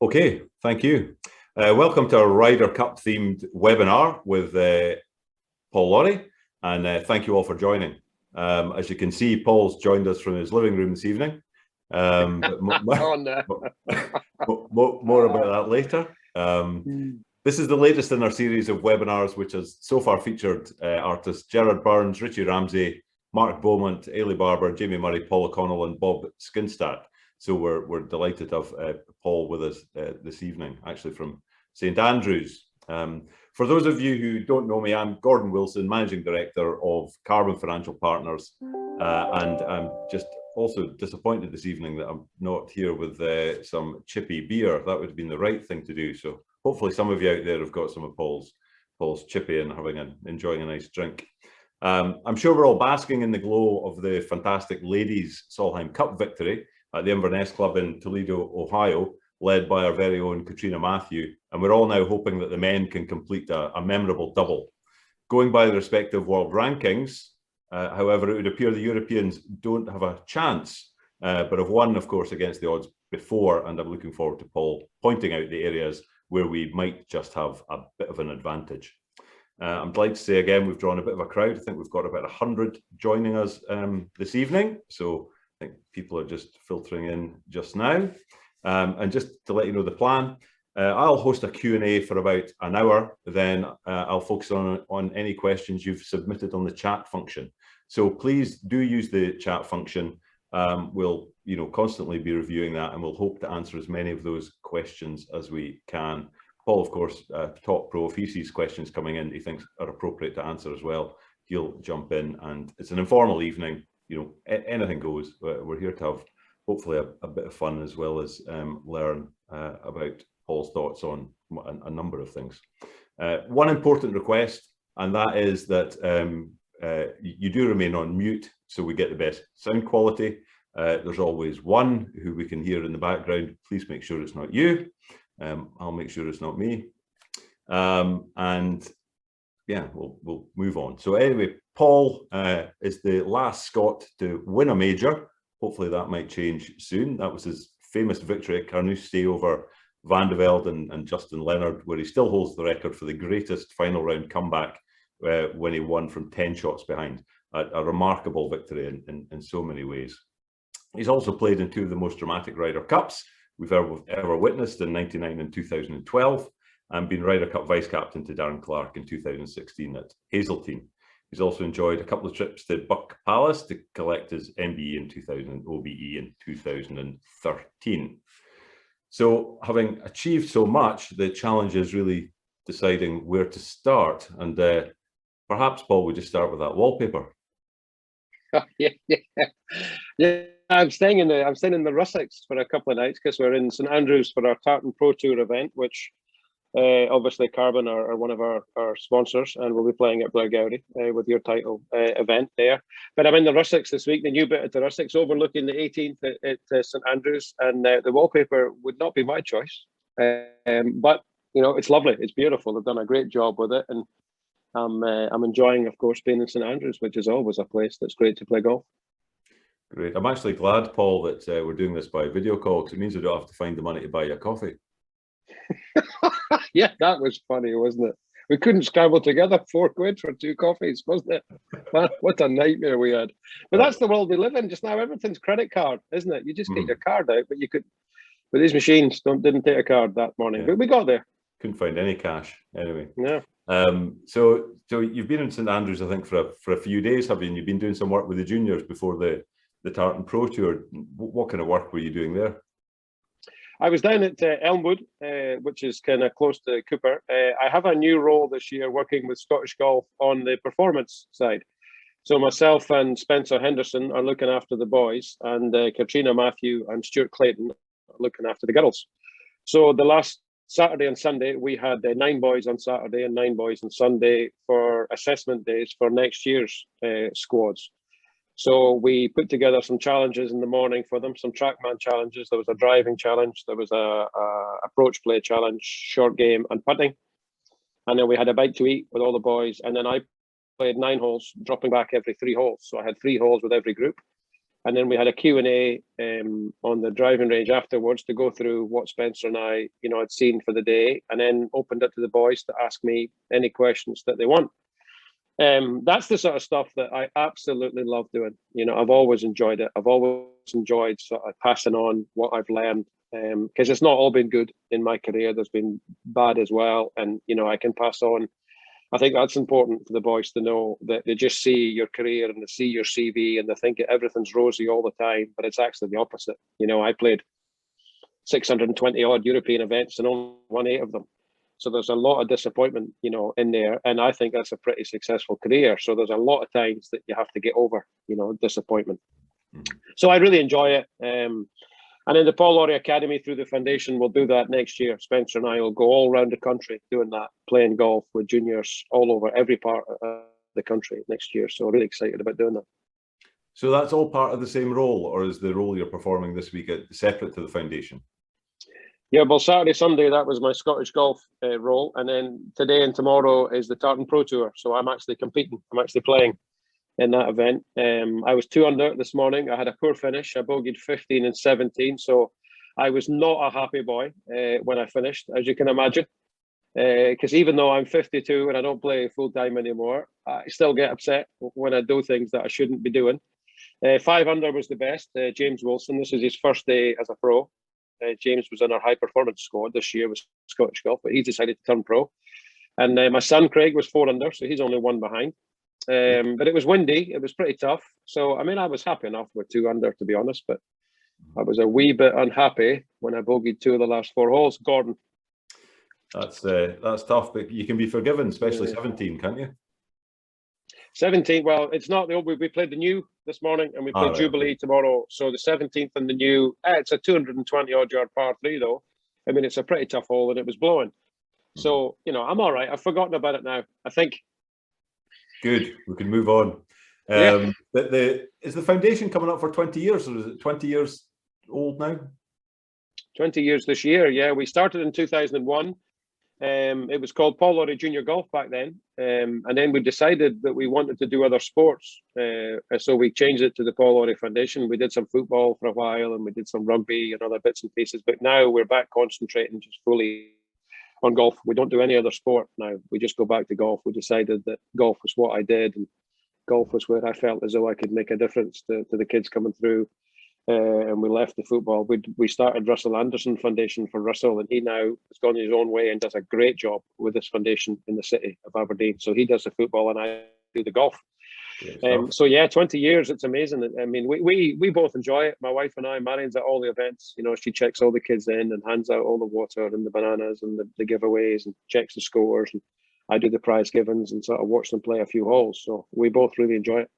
Okay, thank you. Welcome to our Ryder Cup themed webinar with Paul Ory, and thank you all for joining. As you can see, Paul's joined us from his living room this evening. But more about that later. This is the latest in our series of webinars, which has so far featured artists Gerard Burns, Richie Ramsey, Mark Beaumont, Ailey Barber, Jamie Murray, Paul O'Connell and Bob Skinstad. So we're delighted to have Paul with us this evening, actually from St Andrews. For those of you who don't know me, I'm Gordon Wilson, Managing Director of Carbon Financial Partners, and I'm just also disappointed this evening that I'm not here with some chippy beer. That would have been the right thing to do. So hopefully some of you out there have got some of Paul's chippy and enjoying a nice drink. I'm sure we're all basking in the glow of the fantastic ladies Solheim Cup victory at the Inverness Club in Toledo, Ohio, led by our very own Katrina Matthew. And we're all now hoping that the men can complete a memorable double. Going by the respective world rankings, however, it would appear the Europeans don't have a chance, but have won, of course, against the odds before. And I'm looking forward to Paul pointing out the areas where we might just have a bit of an advantage. I'm delighted to say again, we've drawn a bit of a crowd. I think we've got about 100 joining us this evening. So I think people are just filtering in just now. And just to let you know the plan, I'll host a Q&A for about an hour. Then I'll focus on any questions you've submitted on the chat function. So please do use the chat function. We'll constantly be reviewing that, and we'll hope to answer as many of those questions as we can. Paul, of course, top pro, if he sees questions coming in he thinks are appropriate to answer as well, he'll jump in. And it's an informal evening. Anything goes. We're here to have hopefully a bit of fun, as well as learn about Paul's thoughts on a number of things. One important request, and that is that you do remain on mute so we get the best sound quality. There's always one who we can hear in the background. Please make sure it's not you. I'll make sure it's not me. And yeah, we'll move on. So anyway, Paul is the last Scot to win a major. Hopefully that might change soon. That was his famous victory at Carnoustie over Van de Velde and Justin Leonard, where he still holds the record for the greatest final round comeback when he won from 10 shots behind. A remarkable victory in so many ways. He's also played in two of the most dramatic Ryder Cups we've ever witnessed, in '99 and 2012, and been Ryder Cup vice-captain to Darren Clarke in 2016 at Hazeltine. He's also enjoyed a couple of trips to Buck Palace to collect his MBE in 2000, OBE in 2013. So having achieved so much, the challenge is really deciding where to start. And perhaps, Paul, we just start with that wallpaper. Yeah. I'm staying in the Russecks for a couple of nights because we're in St Andrews for our Tartan Pro Tour event, which obviously Carbon are one of our sponsors, and we'll be playing at Blairgowrie with your title event there. But I'm in the Russecks this week, the new bit at the Russecks, overlooking the 18th at St Andrews, and the wallpaper would not be my choice. But it's lovely, it's beautiful. They've done a great job with it, and I'm enjoying, of course, being in St Andrews, which is always a place that's great to play golf. Great. I'm actually glad, Paul, that we're doing this by video call, because it means we don't have to find the money to buy you a coffee. Yeah, that was funny, wasn't it? We couldn't scramble together £4 for 2 coffees, wasn't it? What a nightmare we had. But that's the world we live in just now. Everything's credit card, isn't it? You just get your card out, but these machines didn't take a card that morning. Yeah. But we got there. Couldn't find any cash anyway. Yeah. So you've been in St Andrews, I think, for a few days, have you? And you've been doing some work with the juniors before the Tartan Pro Tour. What kind of work were you doing there? I was down at Elmwood, which is kind of close to Cooper. I have a new role this year working with Scottish Golf on the performance side. So myself and Spencer Henderson are looking after the boys, and Katrina Matthew and Stuart Clayton are looking after the girls. So the last Saturday and Sunday, we had 9 boys on Saturday and 9 boys on Sunday for assessment days for next year's squads. So we put together some challenges in the morning for them, some TrackMan challenges. There was a driving challenge, there was a approach play challenge, short game and putting. And then we had a bite to eat with all the boys. And then I played 9 holes, dropping back every 3 holes. So I had 3 holes with every group. And then we had a Q&A on the driving range afterwards to go through what Spencer and I, had seen for the day, and then opened it to the boys to ask me any questions that they want. That's the sort of stuff that I absolutely love doing. I've always enjoyed it. I've always enjoyed sort of passing on what I've learned, because it's not all been good in my career. There's been bad as well, and I can pass on. I think that's important for the boys to know, that they just see your career and they see your CV and they think everything's rosy all the time, but it's actually the opposite. I played 620 odd European events and only won 8 of them. So there's a lot of disappointment, in there. And I think that's a pretty successful career. So there's a lot of times that you have to get over, disappointment. So I really enjoy it. And in the Paul Ory Academy through the foundation, we'll do that next year. Spencer and I will go all around the country doing that, playing golf with juniors all over every part of the country next year. So really excited about doing that. So that's all part of the same role, or is the role you're performing this week separate to the foundation? Yeah, well, Saturday, Sunday, that was my Scottish golf role. And then today and tomorrow is the Tartan Pro Tour. So I'm actually competing. I'm actually playing in that event. I was 2 under this morning. I had a poor finish. I bogeyed 15 and 17. So I was not a happy boy when I finished, as you can imagine. Because even though I'm 52 and I don't play full time anymore, I still get upset when I do things that I shouldn't be doing. 5 under was the best. James Wilson, this is his first day as a pro. James was in our high performance squad this year with Scottish Golf, but he decided to turn pro. And my son Craig was 4 under, so he's only 1 behind. But it was windy. It was pretty tough. So, I was happy enough with 2 under, to be honest, but I was a wee bit unhappy when I bogeyed 2 of the last 4 holes. Gordon. That's tough, but you can be forgiven, especially 17, can't you? 17, well, it's not the old. We played the new this morning and we played Jubilee tomorrow. So the 17th and the new, it's a 220 odd yard par 3 though. It's a pretty tough hole and it was blowing. So, I'm all right. I've forgotten about it now, I think. Good. We can move on. Yeah. Is the foundation coming up for 20 years, or is it 20 years old now? 20 years this year, yeah. We started in 2001. It was called Paul Ory Junior Golf back then. And then we decided that we wanted to do other sports. So we changed it to the Paul Ory Foundation. We did some football for a while and we did some rugby and other bits and pieces. But now we're back concentrating just fully on golf. We don't do any other sport now. We just go back to golf. We decided that golf was what I did, and golf was where I felt as though I could make a difference to the kids coming through. And we left the football. We started Russell Anderson Foundation for Russell, and he now has gone his own way and does a great job with this foundation in the city of Aberdeen. So he does the football and I do the golf. So yeah, 20 years, it's amazing. We both enjoy it. My wife and I, Marion's at all the events. She checks all the kids in and hands out all the water and the bananas and the giveaways and checks the scores. And I do the prize givings and sort of watch them play a few holes. So we both really enjoy it.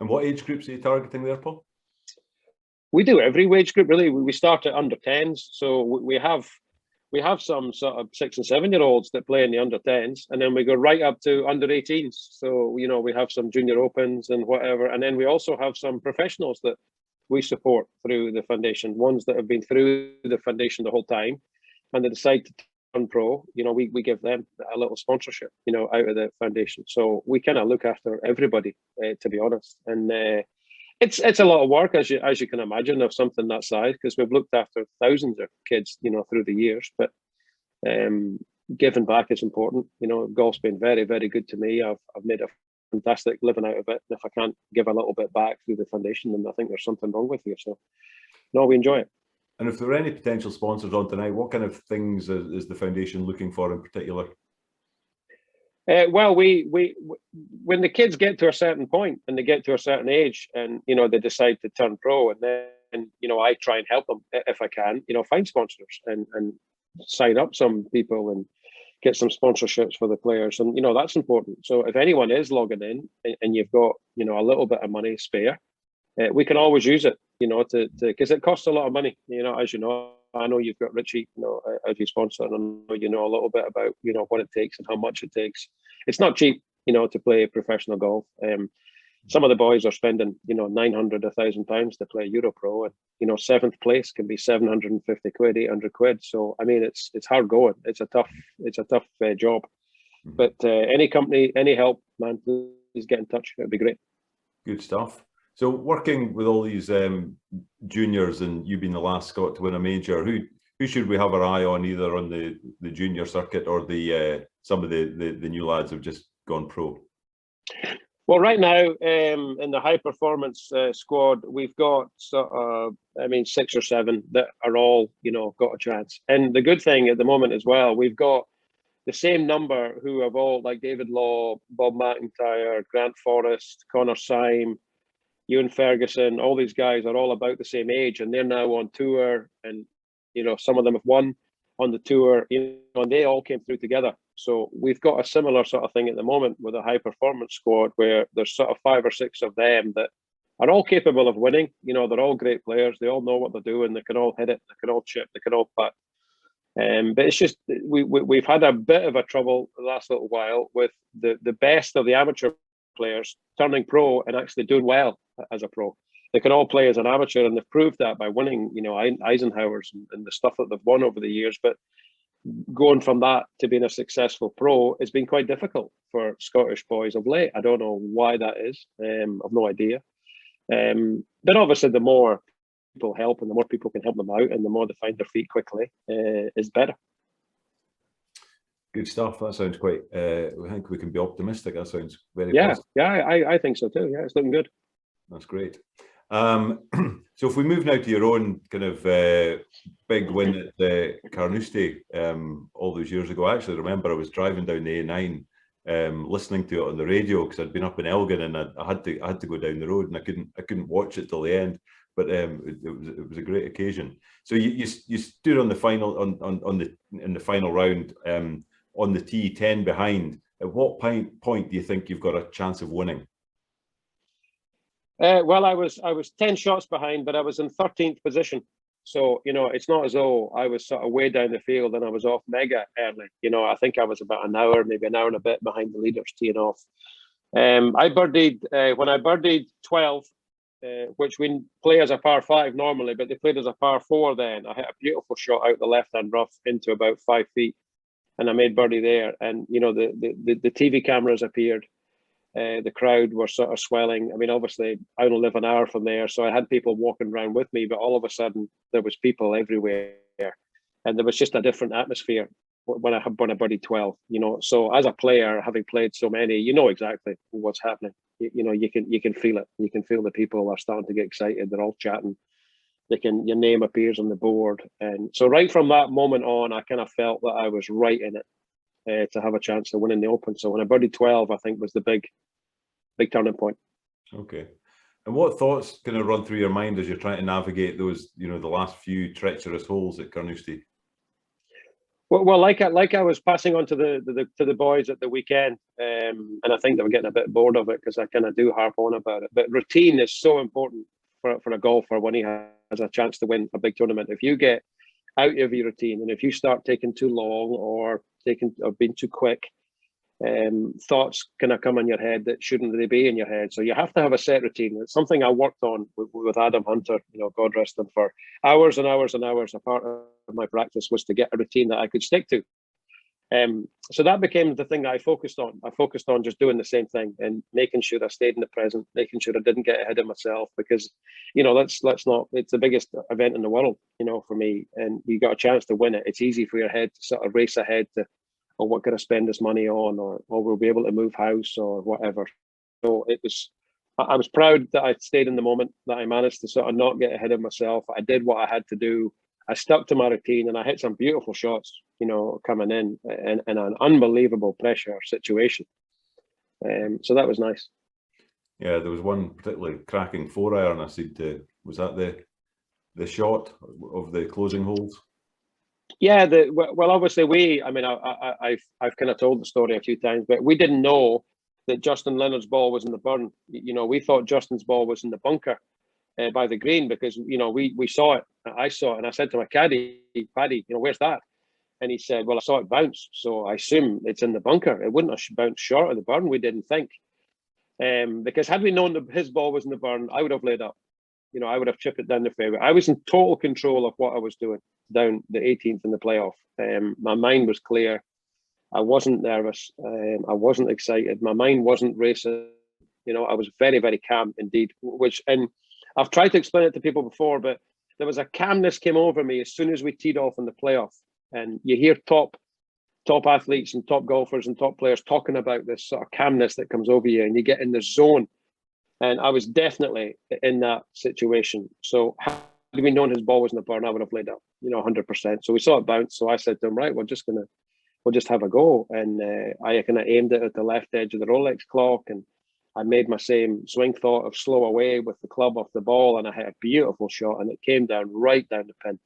And what age groups are you targeting there, Paul? We do every wage group, really. We start at under 10s. So we have some sort of 6 and 7 year olds that play in the under 10s, and then we go right up to under 18s. So, we have some junior opens and whatever. And then we also have some professionals that we support through the foundation, ones that have been through the foundation the whole time and they decide to turn pro. We give them a little sponsorship, out of the foundation. So we kind of look after everybody, to be honest. And it's a lot of work, as you can imagine, of something that size, because we've looked after thousands of kids, through the years. But giving back is important. Golf's been very, very good to me. I've made a fantastic living out of it. And if I can't give a little bit back through the foundation, then I think there's something wrong with you. So, no, we enjoy it. And if there are any potential sponsors on tonight, what kind of things is the foundation looking for in particular? Well, when the kids get to a certain point and they get to a certain age and, they decide to turn pro, and then, I try and help them if I can, find sponsors and sign up some people and get some sponsorships for the players. And, that's important. So if anyone is logging in and you've got, a little bit of money spare, we can always use it, because it costs a lot of money, as you know. I know you've got Richie, as your sponsor, and I know a little bit about, what it takes and how much it takes. It's not cheap, to play professional golf. Some of the boys are spending, 900, £1,000 to play Euro Pro, and 7th place can be 750 quid, 800 quid. So it's hard going. It's a tough job. Mm-hmm. But any company, any help, man, please get in touch. It'd be great. Good stuff. So working with all these juniors, and you being the last Scot to win a major, who should we have our eye on, either on the junior circuit or the some of the new lads who've just gone pro? Well, right now, in the high performance squad, we've got sort of, 6 or 7 that are all, got a chance. And the good thing at the moment as well, we've got the same number who have all, like David Law, Bob McIntyre, Grant Forrest, Connor Syme, Ewan Ferguson. All these guys are all about the same age, and they're now on tour. And some of them have won on the tour. And they all came through together. So we've got a similar sort of thing at the moment with a high performance squad, where there's sort of 5 or 6 of them that are all capable of winning. They're all great players. They all know what they're doing. They can all hit it. They can all chip. They can all putt. But it's just we've had a bit of a trouble the last little while with the best of the amateur players turning pro and actually doing well as a pro. They can all play as an amateur, and they've proved that by winning, Eisenhower's and the stuff that they've won over the years. But going from that to being a successful pro has been quite difficult for Scottish boys of late. I don't know why that is. I've no idea. But obviously, the more people help and the more people can help them out and the more they find their feet quickly, is better. Good stuff. That sounds quite, I think we can be optimistic. That sounds very positive. I think so too. Yeah, it's looking good. That's great. So if we move now to your own kind of big win at Carnoustie all those years ago, I actually remember I was driving down the A9 listening to it on the radio, because I'd been up in Elgin, and I had to go down the road, and I couldn't watch it till the end. But it was a great occasion. So you stood on the final in the final round on the tee, 10 behind. At what point do you think you've got a chance of winning? Well, I was 10 shots behind, but I was in 13th position. So, it's not as though I was sort of way down the field and I was off mega early. I think I was about maybe an hour and a bit behind the leaders teeing off. I birdied, when I birdied 12, which we play as a par 5 normally, but they played as a par 4 then. I hit a beautiful shot out the left-hand rough into about 5 feet, and I made birdie there. And, the TV cameras appeared. The crowd were sort of swelling. I mean, obviously, I only live an hour from there, so I had people walking around with me, but all of a sudden, there was people everywhere. And there was just a different atmosphere when I birdied 12, So as a player, having played so many, you know exactly what's happening. You can feel it. You can feel the people are starting to get excited. They're all chatting. Your name appears on the board. And so right from that moment on, I kind of felt that I was right in it to have a chance of winning the Open. So when I birdied 12, I think was the big turning point. Okay. And what thoughts kind of run through your mind as you're trying to navigate those, the last few treacherous holes at Carnoustie? Well, like I was passing on to the boys at the weekend, and I think they were getting a bit bored of it because I kind of do harp on about it. But routine is so important for a golfer when he has a chance to win a big tournament. If you get out of your routine, and if you start taking too long or being too quick, thoughts kind of come in your head that shouldn't really be in your head. So you have to have a set routine. It's something I worked on with Adam Hunter, God rest him, for hours and hours and hours. A part of my practice was to get a routine that I could stick to. So that became the thing that I focused on. I focused on just doing the same thing and making sure I stayed in the present, making sure I didn't get ahead of myself, because, let's not, it's the biggest event in the world, for me. And you got a chance to win it. It's easy for your head to sort of race ahead to, or what can I spend this money on, or we'll be able to move house or whatever. So I was proud that I stayed in the moment, that I managed to sort of not get ahead of myself. I did what I had to do. I stuck to my routine, and I hit some beautiful shots, coming in an unbelievable pressure situation. So that was nice. Yeah, there was one particularly cracking 4-iron. I said, was that the shot of the closing holes? Yeah, well, obviously I've kind of told the story a few times, but we didn't know that Justin Leonard's ball was in the burn. We thought Justin's ball was in the bunker by the green, because we saw it. I saw it, and I said to my caddy, Paddy, where's that? And he said, well, I saw it bounce, so I assume it's in the bunker. It wouldn't have bounced short of the burn. We didn't think, because had we known that his ball was in the burn, I would have laid up. I would have chipped it down the fairway. I was in total control of what I was doing down the 18th in the playoff. My mind was clear. I wasn't nervous. I wasn't excited. My mind wasn't racing. You know, I was very, very calm indeed, and I've tried to explain it to people before, but there was a calmness came over me as soon as we teed off in the playoff. And you hear top athletes and top golfers and top players talking about this sort of calmness that comes over you, and you get in the zone. And I was definitely in that situation. So had we known his ball was in the burn, I would have laid up, you know, 100%. So we saw it bounce. So I said to him, right, we'll just have a go. And I kind of aimed it at the left edge of the Rolex clock, and I made my same swing thought of slow away with the club off the ball, and I hit a beautiful shot, and it came down right down the pin.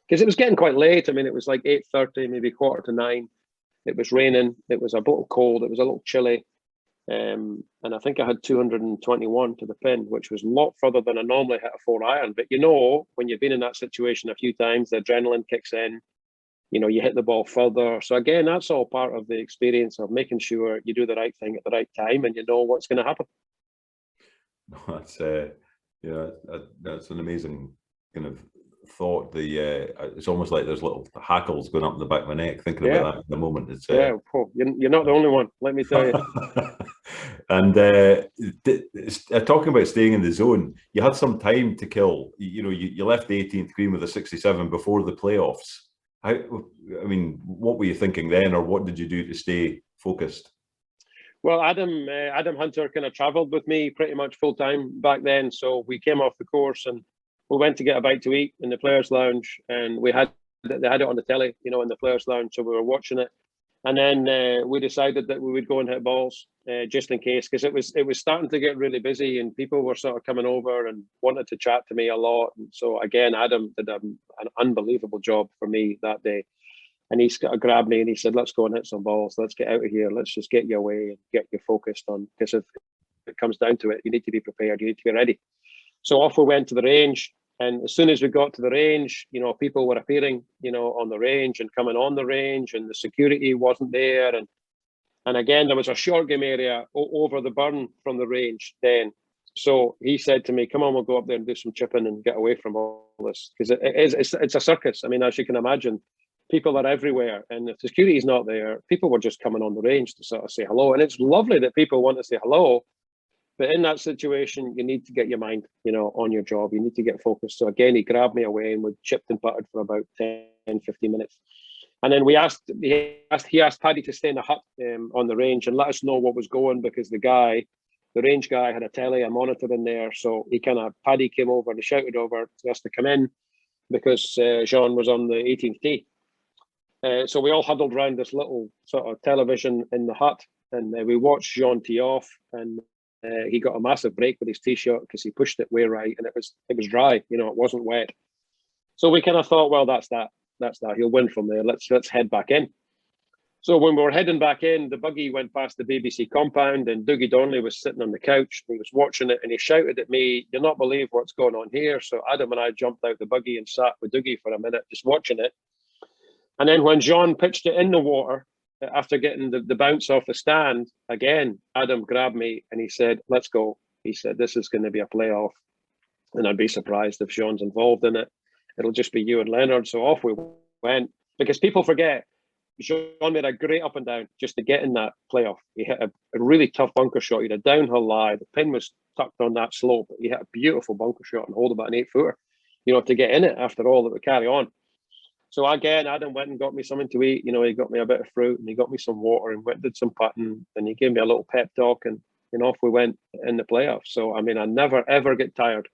Because it was getting quite late. I mean, it was like 8:30, maybe 8:45. It was raining. It was a little cold. It was a little chilly. And I think I had 221 to the pin, which was a lot further than I normally hit a 4-iron. But you know, when you've been in that situation a few times, the adrenaline kicks in. You know, you hit the ball further. So again, that's all part of the experience of making sure you do the right thing at the right time, and you know what's going to happen. That's yeah, that's an amazing kind of thought. It's almost like there's little hackles going up the back of my neck thinking about that at the moment. It's Paul, you're not the only one, let me tell you. And talking about staying in the zone, you had some time to kill. You know, you left the 18th green with a 67 before the playoffs. I mean, what were you thinking then, or what did you do to stay focused? Well, Adam Hunter kind of travelled with me pretty much full time back then. So we came off the course and we went to get a bite to eat in the players' lounge, and they had it on the telly, you know, in the players' lounge. So we were watching it, and then we decided that we would go and hit balls just in case, because it was starting to get really busy, and people were sort of coming over and wanted to chat to me a lot. And so again, Adam did an unbelievable job for me that day. And he's grabbed me and he said, let's go and hit some balls. Let's get out of here. Let's just get you away and get you focused on, because if it comes down to it, you need to be prepared. You need to be ready. So off we went to the range. And as soon as we got to the range, you know, people were appearing, you know, on the range and coming on the range, and the security wasn't there. And again, there was a short game area over the burn from the range then. So he said to me, come on, we'll go up there and do some chipping and get away from all this. Because it's a circus. I mean, as you can imagine, people are everywhere, and if the security is not there, people were just coming on the range to sort of say hello. And it's lovely that people want to say hello, but in that situation, you need to get your mind, you know, on your job. You need to get focused. So again, he grabbed me away and we chipped and putted for about 10, 15 minutes. And then he asked Paddy to stay in the hut on the range and let us know what was going, because the range guy had a telly, a monitor in there. So Paddy came over and he shouted over to us to come in, because Jean was on the 18th tee. So we all huddled around this little sort of television in the hut, and we watched Jean tee off, and he got a massive break with his tee shot because he pushed it way right, and it was dry, you know, it wasn't wet. So we kind of thought, well, that's that. He'll win from there. Let's head back in. So when we were heading back in, the buggy went past the BBC compound, and Dougie Donnelly was sitting on the couch. He was watching it, and he shouted at me, "You'll not believe what's going on here." So Adam and I jumped out the buggy and sat with Dougie for a minute, just watching it. And then when Jean pitched it in the water, after getting the bounce off the stand, again, Adam grabbed me and he said, let's go. He said, this is going to be a playoff, and I'd be surprised if Jean's involved in it. It'll just be you and Leonard. So off we went, because people forget, Jean made a great up and down just to get in that playoff. He hit a really tough bunker shot. He had a downhill lie. The pin was tucked on that slope. He hit a beautiful bunker shot and hold about an 8-footer, you know, to get in it after all that would carry on. So again, Adam went and got me something to eat. You know, he got me a bit of fruit and he got me some water and went and did some putting, and he gave me a little pep talk, and off we went in the playoffs. So, I mean, I never, ever get tired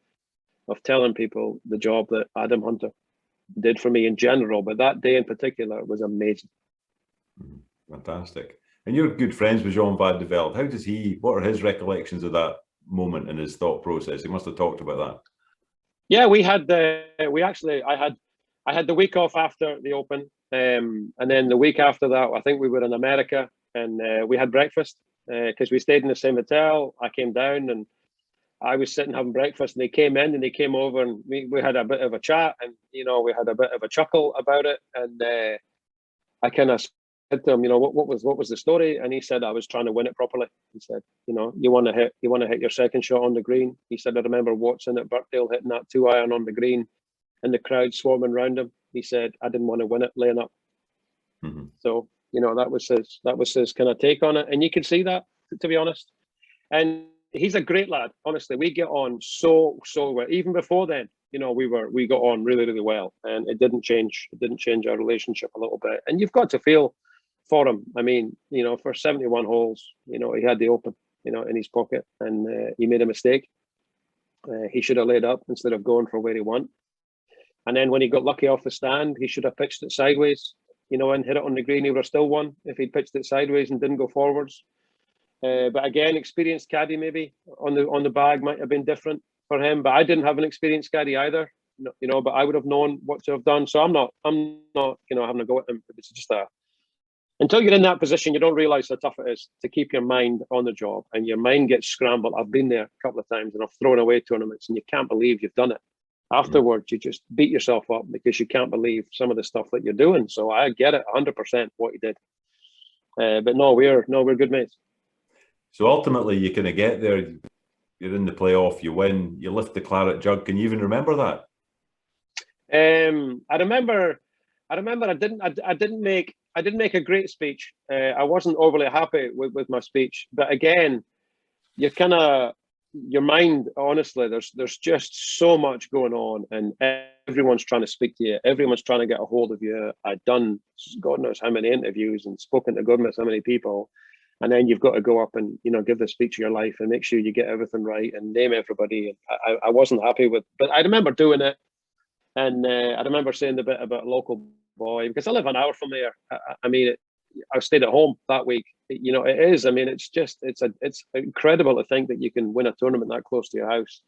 of telling people the job that Adam Hunter did for me in general, but that day in particular was amazing. Fantastic. And you're good friends with Jean Van de Velde. What are his recollections of that moment and his thought process? He must have talked about that. Yeah, I had the week off after the Open, and then the week after that, I think we were in America, and we had breakfast because we stayed in the same hotel. I came down and I was sitting having breakfast, and they came in and they came over, and we had a bit of a chat, and, you know, we had a bit of a chuckle about it. And I kind of said to him, you know, what was the story? And he said, I was trying to win it properly. He said, you know, you want to hit your second shot on the green. He said, I remember Watson at Birkdale hitting that 2-iron on the green, and the crowd swarming around him. He said, I didn't want to win it laying up. Mm-hmm. So, you know, that was his kind of take on it. And you can see that, to be honest. And he's a great lad. Honestly, we get on so well. Even before then, you know, we got on really, really well, and it didn't change. It didn't change our relationship a little bit. And you've got to feel for him. I mean, you know, for 71 holes, you know, he had the Open, you know, in his pocket, and he made a mistake. He should have laid up instead of going for where he won. And then when he got lucky off the stand, he should have pitched it sideways, you know, and hit it on the green. He would have still won if he'd pitched it sideways and didn't go forwards. But again, experienced caddy maybe on the bag might have been different for him. But I didn't have an experienced caddy either, you know. But I would have known what to have done. So I'm not, you know, having a go at him. It's just until you're in that position, you don't realise how tough it is to keep your mind on the job, and your mind gets scrambled. I've been there a couple of times, and I've thrown away tournaments, and you can't believe you've done it. Afterwards, you just beat yourself up because you can't believe some of the stuff that you're doing. So I get it 100% what you did. But no, we're good mates. So ultimately, you kind of get there. You're in the playoff. You win. You lift the claret jug. Can you even remember that? I remember. I didn't make a great speech. I wasn't overly happy with my speech. But again, you're kind of. Your mind, honestly, there's just so much going on, and everyone's trying to speak to you. Everyone's trying to get a hold of you. I've done God knows how many interviews and spoken to God knows how many people, and then you've got to go up and, you know, give the speech of your life and make sure you get everything right and name everybody. I wasn't happy with, but I remember doing it, and I remember saying the bit about a local boy, because I live an hour from there. I mean, I stayed at home that week. You know, it is. I mean, it's incredible to think that you can win a tournament that close to your house.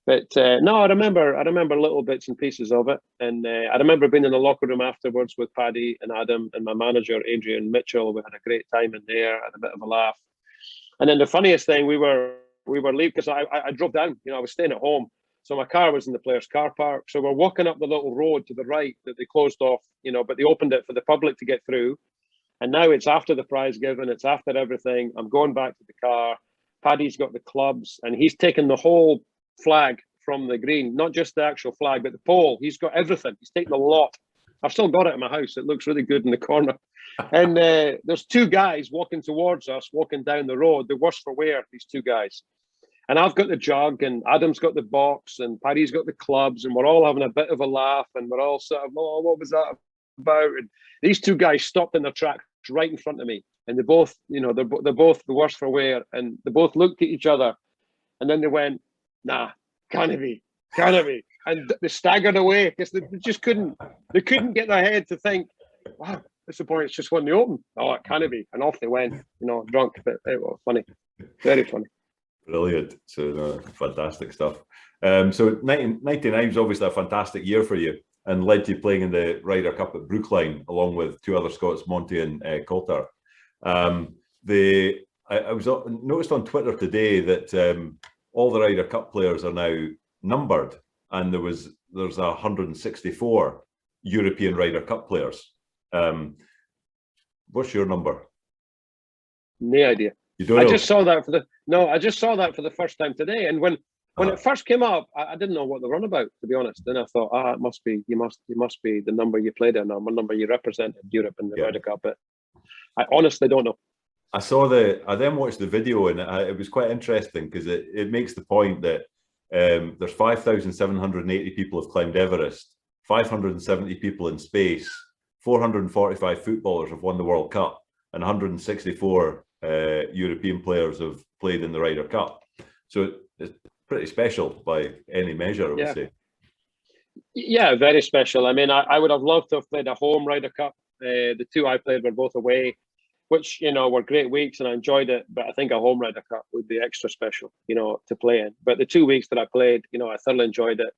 But no, I remember little bits and pieces of it, and I remember being in the locker room afterwards with Paddy and Adam and my manager Adrian Mitchell. We had a great time in there, had a bit of a laugh. And then the funniest thing, we were leaving, because I drove down. You know, I was staying at home, so my car was in the players' car park. So we're walking up the little road to the right that they closed off. You know, but they opened it for the public to get through. And now it's after the prize giving, it's after everything. I'm going back to the car. Paddy's got the clubs, and he's taken the whole flag from the green, not just the actual flag, but the pole. He's got everything. He's taken a lot. I've still got it in my house. It looks really good in the corner. And there's two guys walking towards us, walking down the road. The worse for wear, these two guys. And I've got the jug, and Adam's got the box, and Paddy's got the clubs, and we're all having a bit of a laugh, and we're all sort of, oh, what was that about? And these two guys stopped in their tracks right in front of me, and they both, you know, they're both the worst for wear, and they both looked at each other, and then they went, nah, can't be, and they staggered away because they just couldn't get their head to think, wow, this boy's just won the Open. Oh, it can't be, and off they went, you know, drunk. But it was funny, very funny. Brilliant. So fantastic stuff. So 99 was obviously a fantastic year for you, and led to playing in the Ryder Cup at Brookline, along with two other Scots, Monty and Coulter. I noticed on Twitter today that all the Ryder Cup players are now numbered, and there's 164 European Ryder Cup players. What's your number? No idea. You don't know? I just saw that for the first time today, and when it first came up, I didn't know what they were on about, to be honest. Then I thought, it must be you must be the number you played in, or what number you represented Europe in the Ryder Cup. But I honestly don't know. I then watched the video, and it was quite interesting, because it makes the point that there's 5,780 people have climbed Everest, 570 people in space, 445 footballers have won the World Cup, and 164 European players have played in the Ryder Cup. So it's pretty special by any measure, I would say. Yeah, very special. I mean, I would have loved to have played a home Ryder Cup. The two I played were both away, which, you know, were great weeks, and I enjoyed it. But I think a home Ryder Cup would be extra special, you know, to play in. But the 2 weeks that I played, you know, I thoroughly enjoyed it.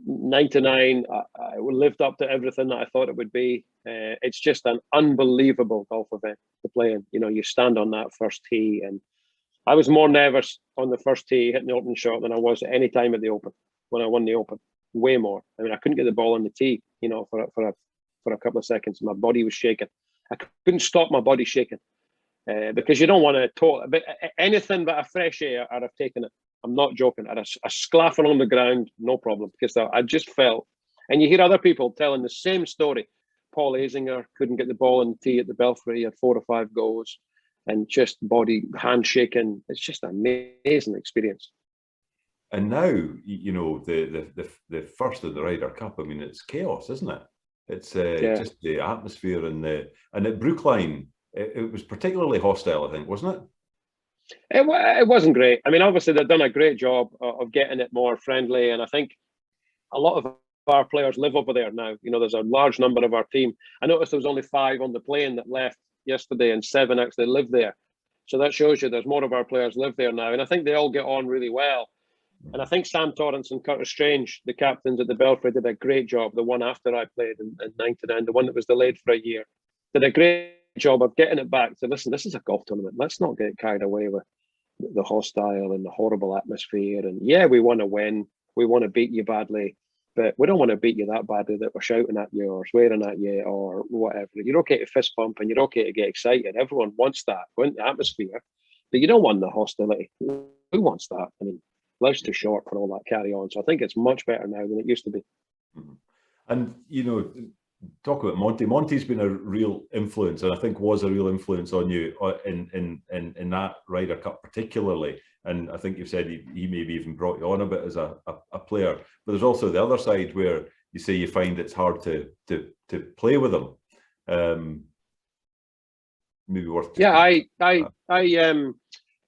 99, I lived up to everything that I thought it would be. It's just an unbelievable golf event to play in. You know, you stand on that first tee, and I was more nervous on the first tee hitting the opening shot than I was at any time at the Open when I won the Open. Way more. I mean, I couldn't get the ball on the tee, you know, for a couple of seconds. My body was shaking. I couldn't stop my body shaking because you don't want to but anything but a fresh air, I'd have taken it. I'm not joking. I'd a sclaffing on the ground, no problem, because I just felt, and you hear other people telling the same story. Paul Azinger couldn't get the ball on the tee at the Belfry. He had 4 or 5 goals. and just body handshaking. It's just an amazing experience. And now, you know, the first of the Ryder Cup, I mean, it's chaos, isn't it? It's just the atmosphere and at Brookline, it was particularly hostile, I think, wasn't it? It wasn't great. I mean, obviously they've done a great job of getting it more friendly, and I think a lot of our players live over there now. You know, there's a large number of our team. I noticed there was only 5 on the plane that left yesterday, and 7 actually live there. So that shows you there's more of our players live there now, and I think they all get on really well. And I think Sam Torrance and Curtis Strange, the captains at the Belfry, did a great job. The one after I played in 99, the one that was delayed for a year, did a great job of getting it back to, listen, this is a golf tournament. Let's not get carried away with the hostile and the horrible atmosphere. And yeah, we want to win. We want to beat you badly, but we don't want to beat you that badly that we're shouting at you or swearing at you or whatever. You're okay to fist bump and you're okay to get excited. Everyone wants that. We want the atmosphere, but you don't want the hostility. Who wants that? I mean, life's too short for all that carry on. So I think it's much better now than it used to be. And, you know, talk about Monty. Monty's been a real influence, and I think was a real influence on you in that Ryder Cup particularly. And I think you've said he maybe even brought you on a bit as a player. But there's also the other side where you say you find it's hard to play with him. Maybe worth.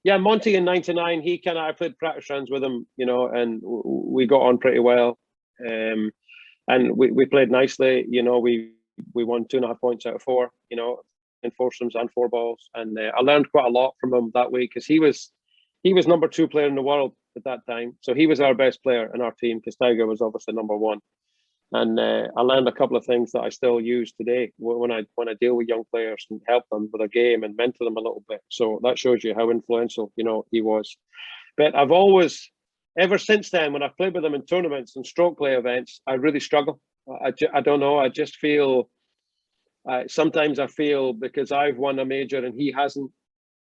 Yeah, Monty in 99, I played practice rounds with him, you know, and we got on pretty well. And we played nicely, you know, we won 2.5 points out of 4, you know, in foursomes and 4 balls. And I learned quite a lot from him that week, because he was number 2 player in the world at that time. So he was our best player in our team, because Tiger was obviously number 1. And I learned a couple of things that I still use today when I deal with young players and help them with their game and mentor them a little bit. So that shows you how influential, you know, he was. But I've always, ever since then, when I've played with him in tournaments and stroke play events, I really struggle. I don't know. I just feel, sometimes I feel because I've won a major and he hasn't,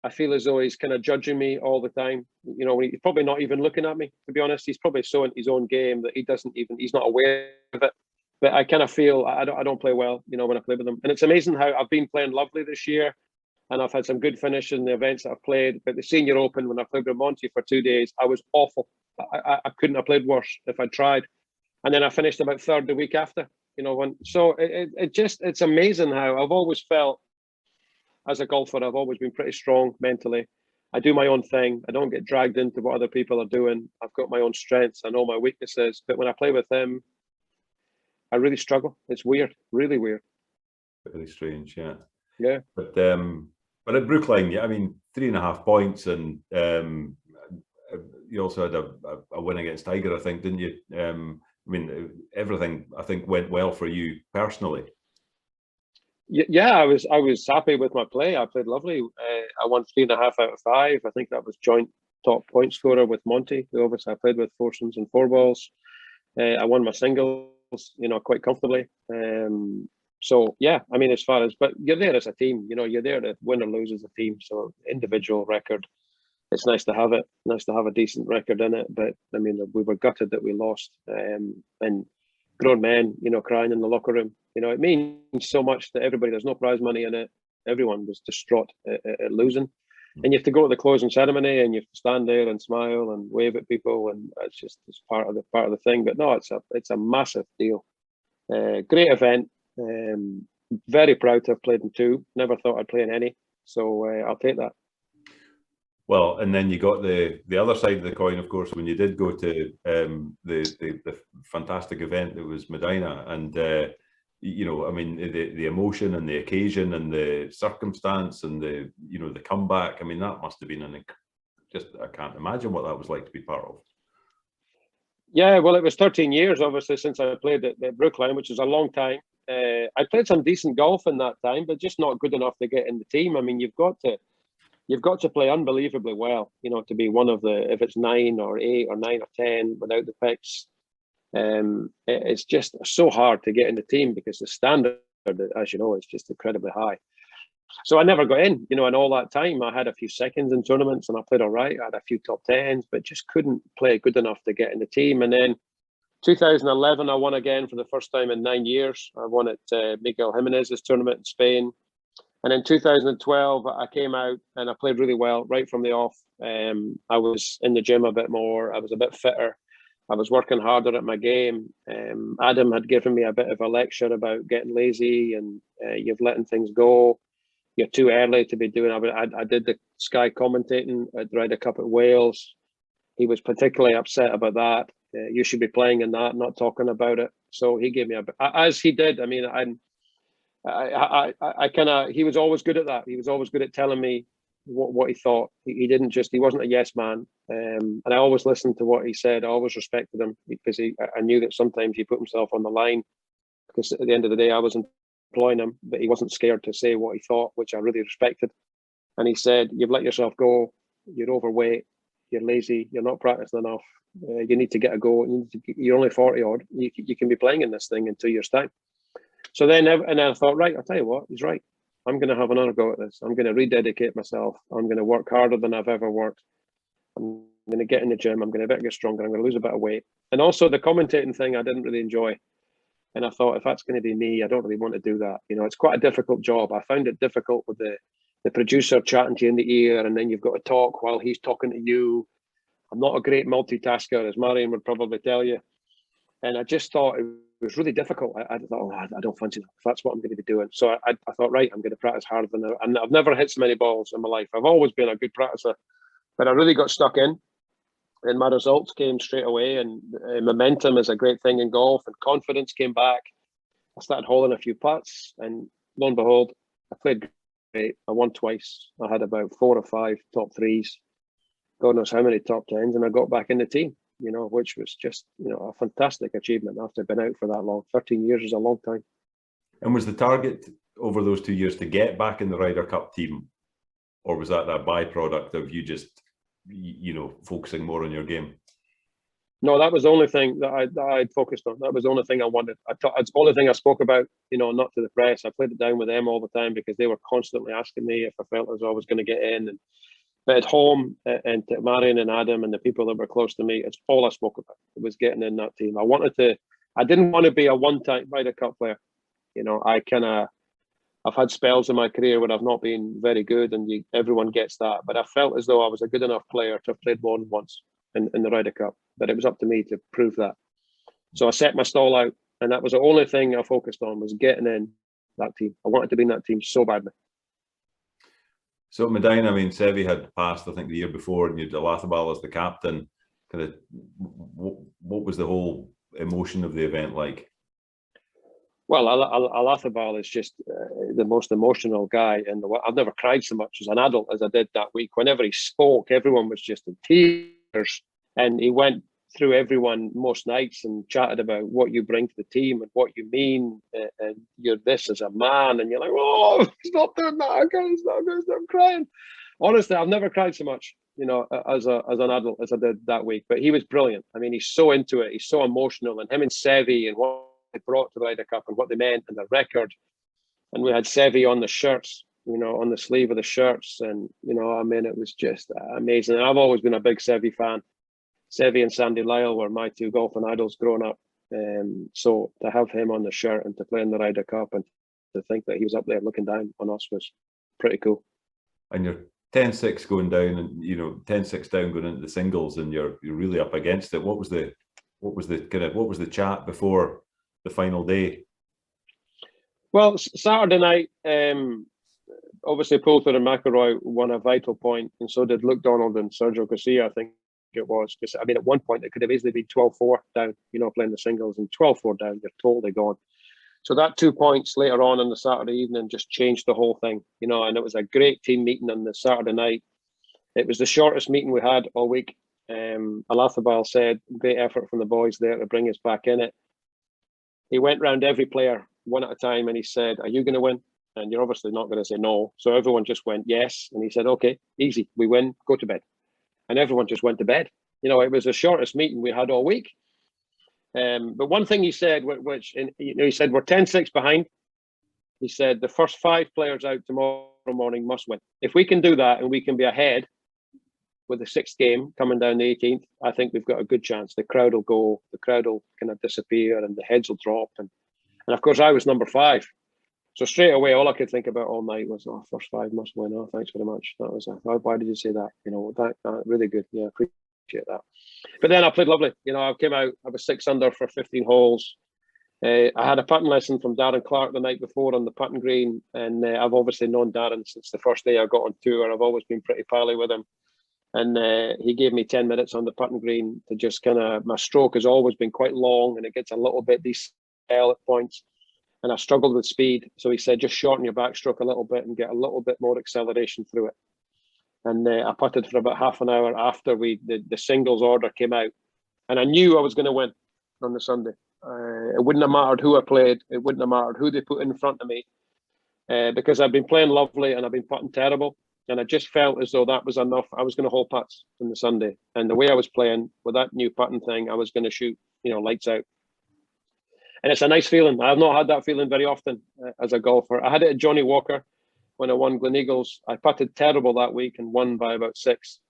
I feel as though he's kind of judging me all the time. You know, he's probably not even looking at me, to be honest. He's probably so in his own game that he's not aware of it. But I kind of feel I don't play well, you know, when I play with him. And it's amazing how I've been playing lovely this year, and I've had some good finishes in the events that I've played. But the Senior Open, when I played with Monty for 2 days, I was awful. I couldn't have played worse if I'd tried. And then I finished about 3rd the week after, you know. So it's amazing how I've always felt, as a golfer, I've always been pretty strong mentally. I do my own thing. I don't get dragged into what other people are doing. I've got my own strengths. I know my weaknesses. But when I play with him, I really struggle. It's weird, really weird. Very strange, yeah. Yeah. But at Brookline, yeah, I mean, 3.5 points, and you also had a win against Tiger, I think, didn't you? I mean, everything I think went well for you personally. Yeah, I was happy with my play. I played lovely. I won 3.5 out of 5. I think that was joint top point scorer with Monty, who obviously I played with foursomes and 4 balls. I won my singles, you know, quite comfortably. So yeah, I mean, but you're there as a team. You know, you're there to win or lose as a team. So individual record, it's nice to have it. Nice to have a decent record in it. But I mean, we were gutted that we lost. And grown men, you know, crying in the locker room. You know, it means so much to everybody. There's no prize money in it. Everyone was distraught at losing. And you have to go to the closing ceremony and you have to stand there and smile and wave at people, and it's part of the thing. But no, it's a massive deal. Great event. Very proud to have played in 2. Never thought I'd play in any. So I'll take that. Well, and then you got the other side of the coin, of course, when you did go to the fantastic event that was Medina, and you know, I mean, the emotion and the occasion and the circumstance and the comeback. I mean, that must have been I can't imagine what that was like to be part of. Yeah, well, it was 13 years, obviously, since I played at Brookline, which is a long time. I played some decent golf in that time, but just not good enough to get in the team. I mean, you've got to play unbelievably well, you know, to be one of if it's 9 or 8 or 9 or 10 without the picks. It's just so hard to get in the team because the standard, as you know, is just incredibly high. So I never got in, you know, and all that time I had a few seconds in tournaments and I played all right. I had a few top 10s, but just couldn't play good enough to get in the team. And then 2011, I won again for the first time in 9 years. I won at Miguel Jimenez's tournament in Spain. And in 2012, I came out and I played really well right from the off. I was in the gym a bit more. I was a bit fitter. I was working harder at my game. Adam had given me a bit of a lecture about getting lazy and you've letting things go. You're too early to be doing. I did the Sky commentating at the Ryder Cup at Wales. He was particularly upset about that. You should be playing in that, not talking about it. So he gave me as he did. I mean, I kind of, he was always good at that. He was always good at telling me what he thought. He wasn't a yes man. And I always listened to what he said. I always respected him because I knew that sometimes he put himself on the line, because at the end of the day, I was employing him, but he wasn't scared to say what he thought, which I really respected. And he said, you've let yourself go. You're overweight. You're lazy. You're not practicing enough. You need to get a go. You're only 40 odd. You can be playing in this thing in 2 years' time. So then I thought, right, I'll tell you what, he's right. I'm going to have another go at this. I'm going to rededicate myself. I'm going to work harder than I've ever worked. I'm going to get in the gym. I'm going to get stronger. I'm going to lose a bit of weight. And also the commentating thing I didn't really enjoy. And I thought, if that's going to be me, I don't really want to do that. You know, it's quite a difficult job. I found it difficult with the producer chatting to you in the ear, and then you've got to talk while he's talking to you. I'm not a great multitasker, as Marion would probably tell you. And I just thought it was really difficult. I thought, oh, I don't fancy that. If that's what I'm going to be doing. So I thought, right, I'm going to practice harder than that. And I've never hit so many balls in my life. I've always been a good practicer, but I really got stuck in. And my results came straight away. And momentum is a great thing in golf. And confidence came back. I started holing a few putts. And lo and behold, I played great. I won twice. I had about 4 or 5 top threes. God knows how many top tens. And I got back in the team, you know, which was just, you know, a fantastic achievement after been out for that long. 13 years is a long time. And was the target over those 2 years to get back in the Ryder Cup team? Or was that byproduct of you just, you know, focusing more on your game? No, that was the only thing that I'd focused on. That was the only thing I wanted. It's the only thing I spoke about, you know, not to the press. I played it down with them all the time because they were constantly asking me if I felt I was always going to get in. But at home, and to Marion and Adam and the people that were close to me, it's all I spoke about. It was getting in that team. I didn't want to be a one-time Ryder Cup player. You know, I've had spells in my career where I've not been very good, and everyone gets that. But I felt as though I was a good enough player to have played more than once in the Ryder Cup. But it was up to me to prove that. So I set my stall out, and that was the only thing I focused on, was getting in that team. I wanted to be in that team so badly. So Medina, I mean, Seve had passed, I think, the year before, and you had Alathabal as the captain. Kind of, what was the whole emotion of the event like? Well, Alathabal is just the most emotional guy in the world. I've never cried so much as an adult as I did that week. Whenever he spoke, everyone was just in tears, and he went through everyone most nights and chatted about what you bring to the team and what you mean, and you're this as a man, and you're like, oh, stop doing that, I can't stop crying. Honestly, I've never cried so much, you know, as an adult as I did that week. But he was brilliant. I mean, he's so into it, he's so emotional, and him and Seve and what they brought to the Ryder Cup and what they meant and the record. And we had Seve on the shirts, you know, on the sleeve of the shirts, and you know, I mean, it was just amazing. And I've always been a big Seve fan. Seve and Sandy Lyle were my 2 golfing idols growing up. So to have him on the shirt and to play in the Ryder Cup and to think that he was up there looking down on us was pretty cool. And you're 10-6 going down, and you know, 10-6 down going into the singles, and you're really up against it. What was the chat before the final day? Well, Saturday night, obviously Poulter and McIlroy won a vital point, and so did Luke Donald and Sergio Garcia, I think it was. Because I mean, at one point it could have easily been 12-4 down, you know, playing the singles, and 12-4 down, you're totally gone. So that 2 points later on the Saturday evening just changed the whole thing, you know. And it was a great team meeting on the Saturday night. It was the shortest meeting we had all week. Alathabal said, great effort from the boys there to bring us back in it. He went round every player one at a time, and he said, are you going to win? And you're obviously not going to say no. So everyone just went yes. And he said, okay, easy, we win, go to bed. And everyone just went to bed. You know, it was the shortest meeting we had all week. But one thing he said, he said, we're 10-6 behind. He said, the first 5 players out tomorrow morning must win. If we can do that and we can be ahead with the 6th game coming down the 18th, I think we've got a good chance. The crowd will go, the crowd will kind of disappear, and the heads will drop. And of course, I was number 5. So straight away, all I could think about all night was, oh, first 5 must win. Oh, thanks very much. That was why did you say that? You know, that really good. Yeah, appreciate that. But then I played lovely. You know, I came out, I was 6 under for 15 holes. I had a putting lesson from Darren Clark the night before on the putting green, and I've obviously known Darren since the first day I got on tour. I've always been pretty pally with him. And he gave me 10 minutes on the putting green to just kind of, my stroke has always been quite long and it gets a little bit decel at points. And I struggled with speed. So he said, just shorten your backstroke a little bit and get a little bit more acceleration through it. And I putted for about half an hour after the singles order came out. And I knew I was going to win on the Sunday. It wouldn't have mattered who I played. It wouldn't have mattered who they put in front of me. Because I've been playing lovely and I've been putting terrible. And I just felt as though that was enough. I was going to hold putts on the Sunday. And the way I was playing with that new putting thing, I was going to shoot, you know, lights out. And it's a nice feeling. I've not had that feeling very often as a golfer. I had it at Johnny Walker when I won Gleneagles. I putted terrible that week and won by about 6.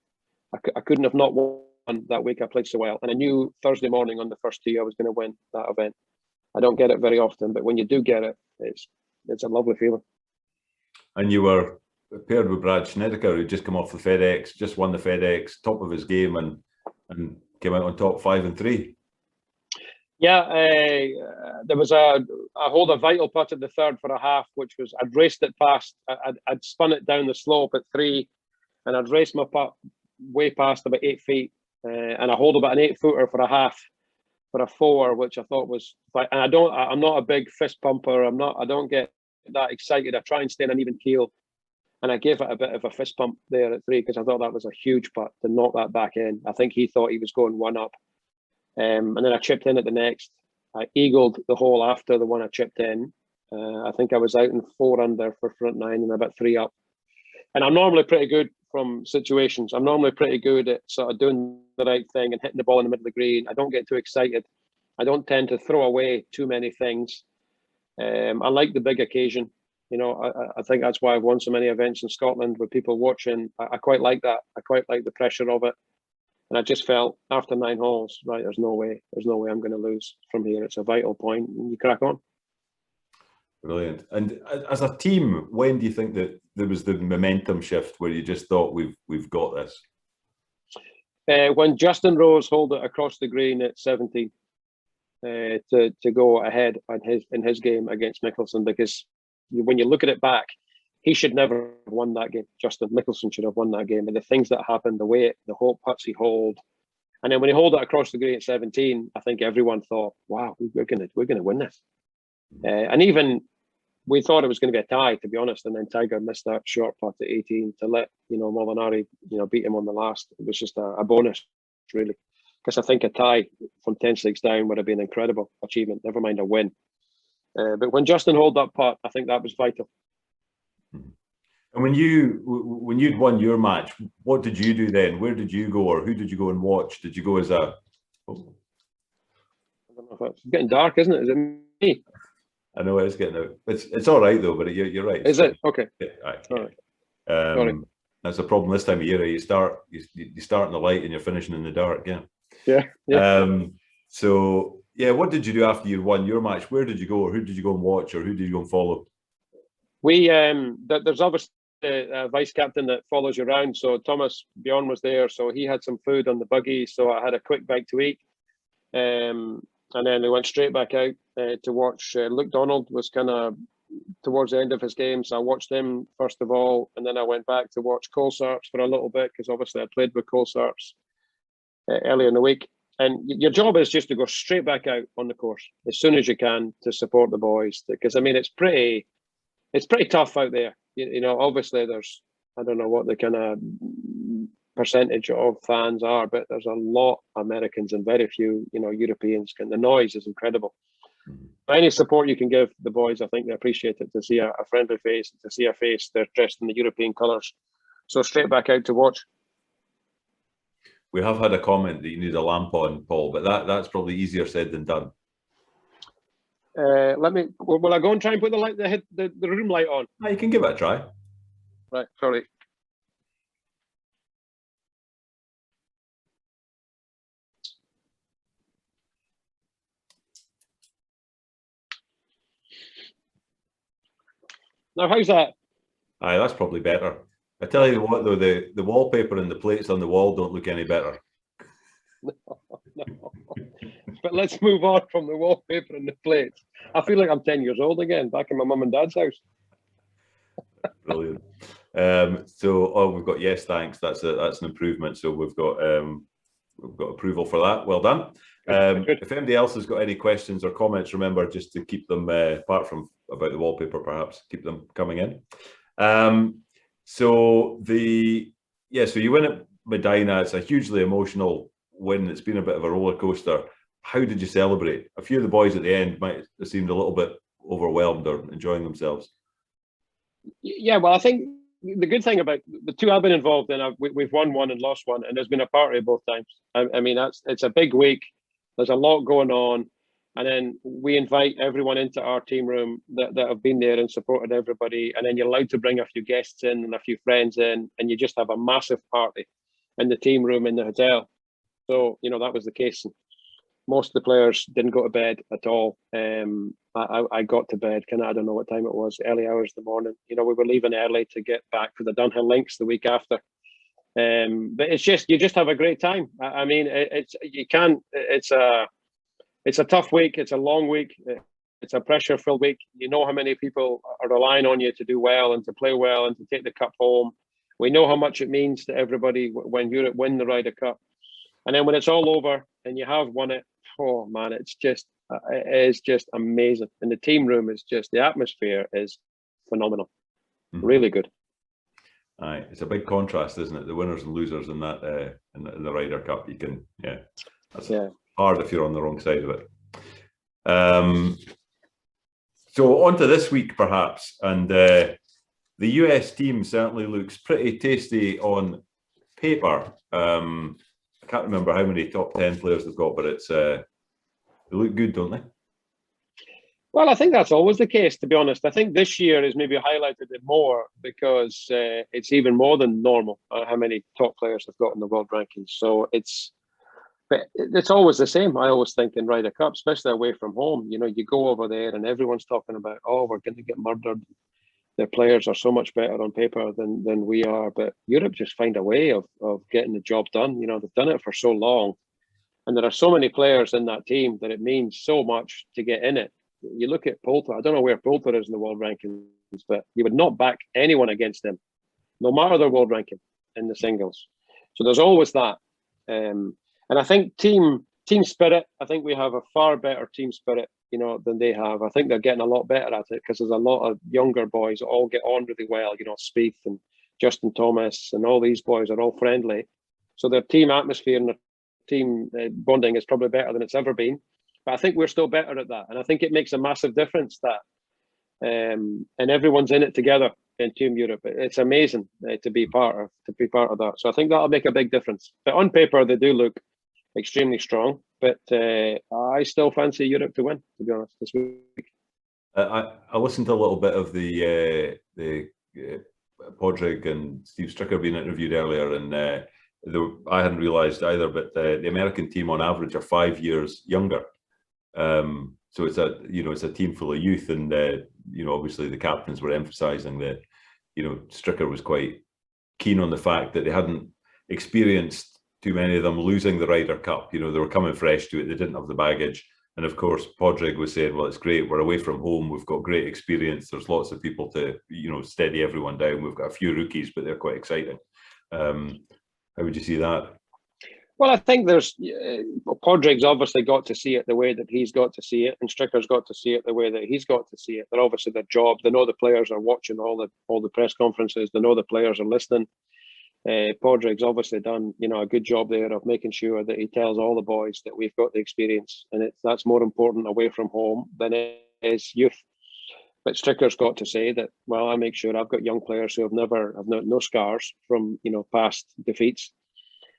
I couldn't have not won that week. I played so well. And I knew Thursday morning on the first tee I was going to win that event. I don't get it very often, but when you do get it, it's a lovely feeling. And you were paired with Brad Snedeker, who just come off the FedEx, just won the FedEx, top of his game, and came out on top 5 and 3. Yeah, there was I hold a vital putt at the third for a half, which was I'd raced it past. I'd spun it down the slope at 3, and I'd raced my putt way past about 8 feet, and I hold about an 8-footer for a half for a 4, which I thought was. And I'm not a big fist pumper. I don't get that excited. I try and stay in an even keel. And I gave it a bit of a fist pump there at 3 because I thought that was a huge putt to knock that back in. I think he thought he was going 1 up. And then I chipped in at the next. I eagled the hole after the one I chipped in. I think I was out in 4 under for front 9 and about 3 up. And I'm normally pretty good from situations. I'm normally pretty good at sort of doing the right thing and hitting the ball in the middle of the green. I don't get too excited. I don't tend to throw away too many things. I like the big occasion. You know, I think that's why I've won so many events in Scotland with people watching. I quite like that. I quite like the pressure of it. And I just felt after 9 holes, right, there's no way I'm going to lose from here. It's a vital point and you crack on. Brilliant. And as a team, when do you think that there was the momentum shift where you just thought we've got this? When Justin Rose held it across the green at 17 to go ahead in his game against Mickelson, because when you look at it back, he should never have won that game. Justin Mickelson should have won that game. And the things that happened, the whole putts he hold, and then when he hold it across the green at 17, I think everyone thought, "Wow, we're gonna win this." And even we thought it was going to be a tie, to be honest. And then Tiger missed that short putt at 18 to let Molinari beat him on the last. It was just a bonus, really, because I think a tie from 10 stakes down would have been an incredible achievement. Never mind a win. But when Justin held that putt, I think that was vital. And when you'd won your match, what did you do then? Where did you go, or who did you go and watch? Did you go as a? Oh. I don't know if it's getting dark, isn't it? Is it me? I know it's getting out. It's all right though, but you're right. Is it okay? Yeah, all right. Sorry. That's a problem this time of year. You start in the light and you're finishing in the dark. Yeah. Yeah. So yeah, what did you do after you won your match? Where did you go, or who did you go and watch, or who did you go and follow? We there's obviously a vice captain that follows you around. So Thomas Bjorn was there, so he had some food on the buggy. So I had a quick bite to eat, and then we went straight back out to watch. Luke Donald was kind of towards the end of his game, so I watched him first of all, and then I went back to watch Colsaerts for a little bit because obviously I played with Colsaerts earlier in the week. And your job is just to go straight back out on the course as soon as you can to support the boys, because I mean it's pretty tough out there. Obviously there's, I don't know what the kind of percentage of fans are, but there's a lot of Americans and very few Europeans. And the noise is incredible. Any support you can give the boys, I think they appreciate it, to see a friendly face, to see a face they're dressed in the European colours. So straight back out to watch. We have had a comment that you need a lamp on, Paul, but that's probably easier said than done. Will I go and try and put the room light on? No, you can give it a try. Right, sorry. Now, how's that? Aye, that's probably better. I tell you what, though, the wallpaper and the plates on the wall don't look any better. No. But let's move on from the wallpaper and the plates. I feel like I'm 10 years old again, back in my mum and dad's house. Brilliant. We've got yes, thanks. That's an improvement. So we've got approval for that. Well done. Good. If anybody else has got any questions or comments, remember just to keep them, apart from about the wallpaper, perhaps keep them coming in. So you win at Medina. It's a hugely emotional win. It's been a bit of a roller coaster. How did you celebrate? A few of the boys at the end might have seemed a little bit overwhelmed or enjoying themselves. Yeah, well, I think the good thing about the two I've been involved in, we've won one and lost one, and there's been a party both times. I mean, it's a big week. There's a lot going on, and then we invite everyone into our team room that have been there and supported everybody, and then you're allowed to bring a few guests in and a few friends in, and you just have a massive party in the team room in the hotel. So, that was the case. Most of the players didn't go to bed at all. I got to bed, I don't know what time it was, early hours in the morning. We were leaving early to get back for the Downhill Links the week after. But you just have a great time. I mean, it's a tough week. It's a long week. It's a pressure-filled week. You know how many people are relying on you to do well and to play well and to take the cup home. We know how much it means to everybody when Europe win the Ryder Cup. And then when it's all over and you have won it, oh man, it is just amazing. And the team room is the atmosphere is phenomenal. Mm-hmm. Really good. Aye, it's a big contrast, isn't it? The winners and losers in that in the Ryder Cup. That's hard if you're on the wrong side of it. So on to this week, perhaps, and the US team certainly looks pretty tasty on paper. I can't remember how many top 10 players they've got, but they look good, don't they? Well, I think that's always the case, to be honest. I think this year is maybe highlighted it more because it's even more than normal how many top players have got in the world rankings. So it's always the same. I always think in Ryder Cup, especially away from home, you go over there and everyone's talking about, we're going to get murdered. Their players are so much better on paper than we are, but Europe just find a way of getting the job done. They've done it for so long, and there are so many players in that team that it means so much to get in it. You look at Poulter. I don't know where Poulter is in the world rankings, but you would not back anyone against him, no matter their world ranking in the singles. So there's always that, and I think team spirit. I think we have a far better team spirit than they have. I think they're getting a lot better at it because there's a lot of younger boys that all get on really well. Spieth and Justin Thomas and all these boys are all friendly. So their team atmosphere and their team bonding is probably better than it's ever been. But I think we're still better at that. And I think it makes a massive difference that and everyone's in it together in Team Europe. It's amazing to be part of that. So I think that'll make a big difference. But on paper, they do look extremely strong, but I still fancy Europe to win, to be honest, this week. I listened to a little bit of the Podrick and Steve Stricker being interviewed earlier, and I hadn't realised either, but the American team on average are 5 years younger. So it's a team full of youth, and obviously the captains were emphasising that Stricker was quite keen on the fact that they hadn't experienced too many of them losing the Ryder Cup. They were coming fresh to it. They didn't have the baggage. And of course, Podrick was saying, well, it's great. We're away from home. We've got great experience. There's lots of people to, steady everyone down. We've got a few rookies, but they're quite exciting. How would you see that? Well, I think Podrick's obviously got to see it the way that he's got to see it, and Stricker's got to see it the way that he's got to see it. They're obviously their job. They know the players are watching all the press conferences. They know the players are listening. Podrick's obviously done, a good job there of making sure that he tells all the boys that we've got the experience, and that's more important away from home than it is youth. But Stricker's got to say that, well, I make sure I've got young players who have no scars from past defeats.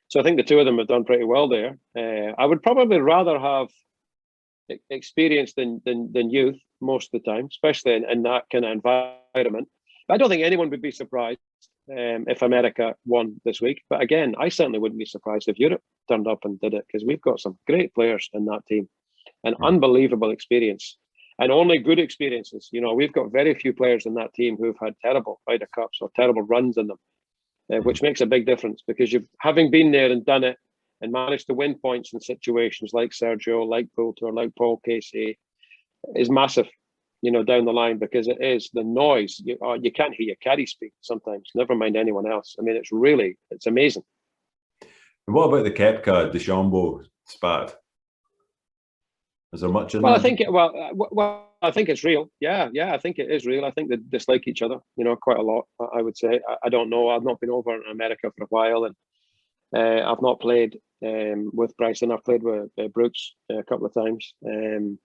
So I think the two of them have done pretty well there. I would probably rather have experience than youth most of the time, especially in that kind of environment. I don't think anyone would be surprised if America won this week. But again, I certainly wouldn't be surprised if Europe turned up and did it, because we've got some great players in that team and unbelievable experience. and only good experiences. You know, we've got very few players in that team who've had terrible Ryder Cups or terrible runs in them, which makes a big difference, because having been there and done it and managed to win points in situations like Sergio, like Poulter, like Paul Casey, is massive, you know, down the line, because it is the noise. You can't hear your caddy speak sometimes, never mind anyone else. I mean, it's amazing. And what about the Koepka DeChambeau spat? Is there much in Well, that? I think it's real. Yeah, I think it is real. I think they dislike each other, you know, quite a lot, I would say. I don't know. I've not been over in America for a while, and I've not played with Bryson. I've played with Brooks a couple of times. And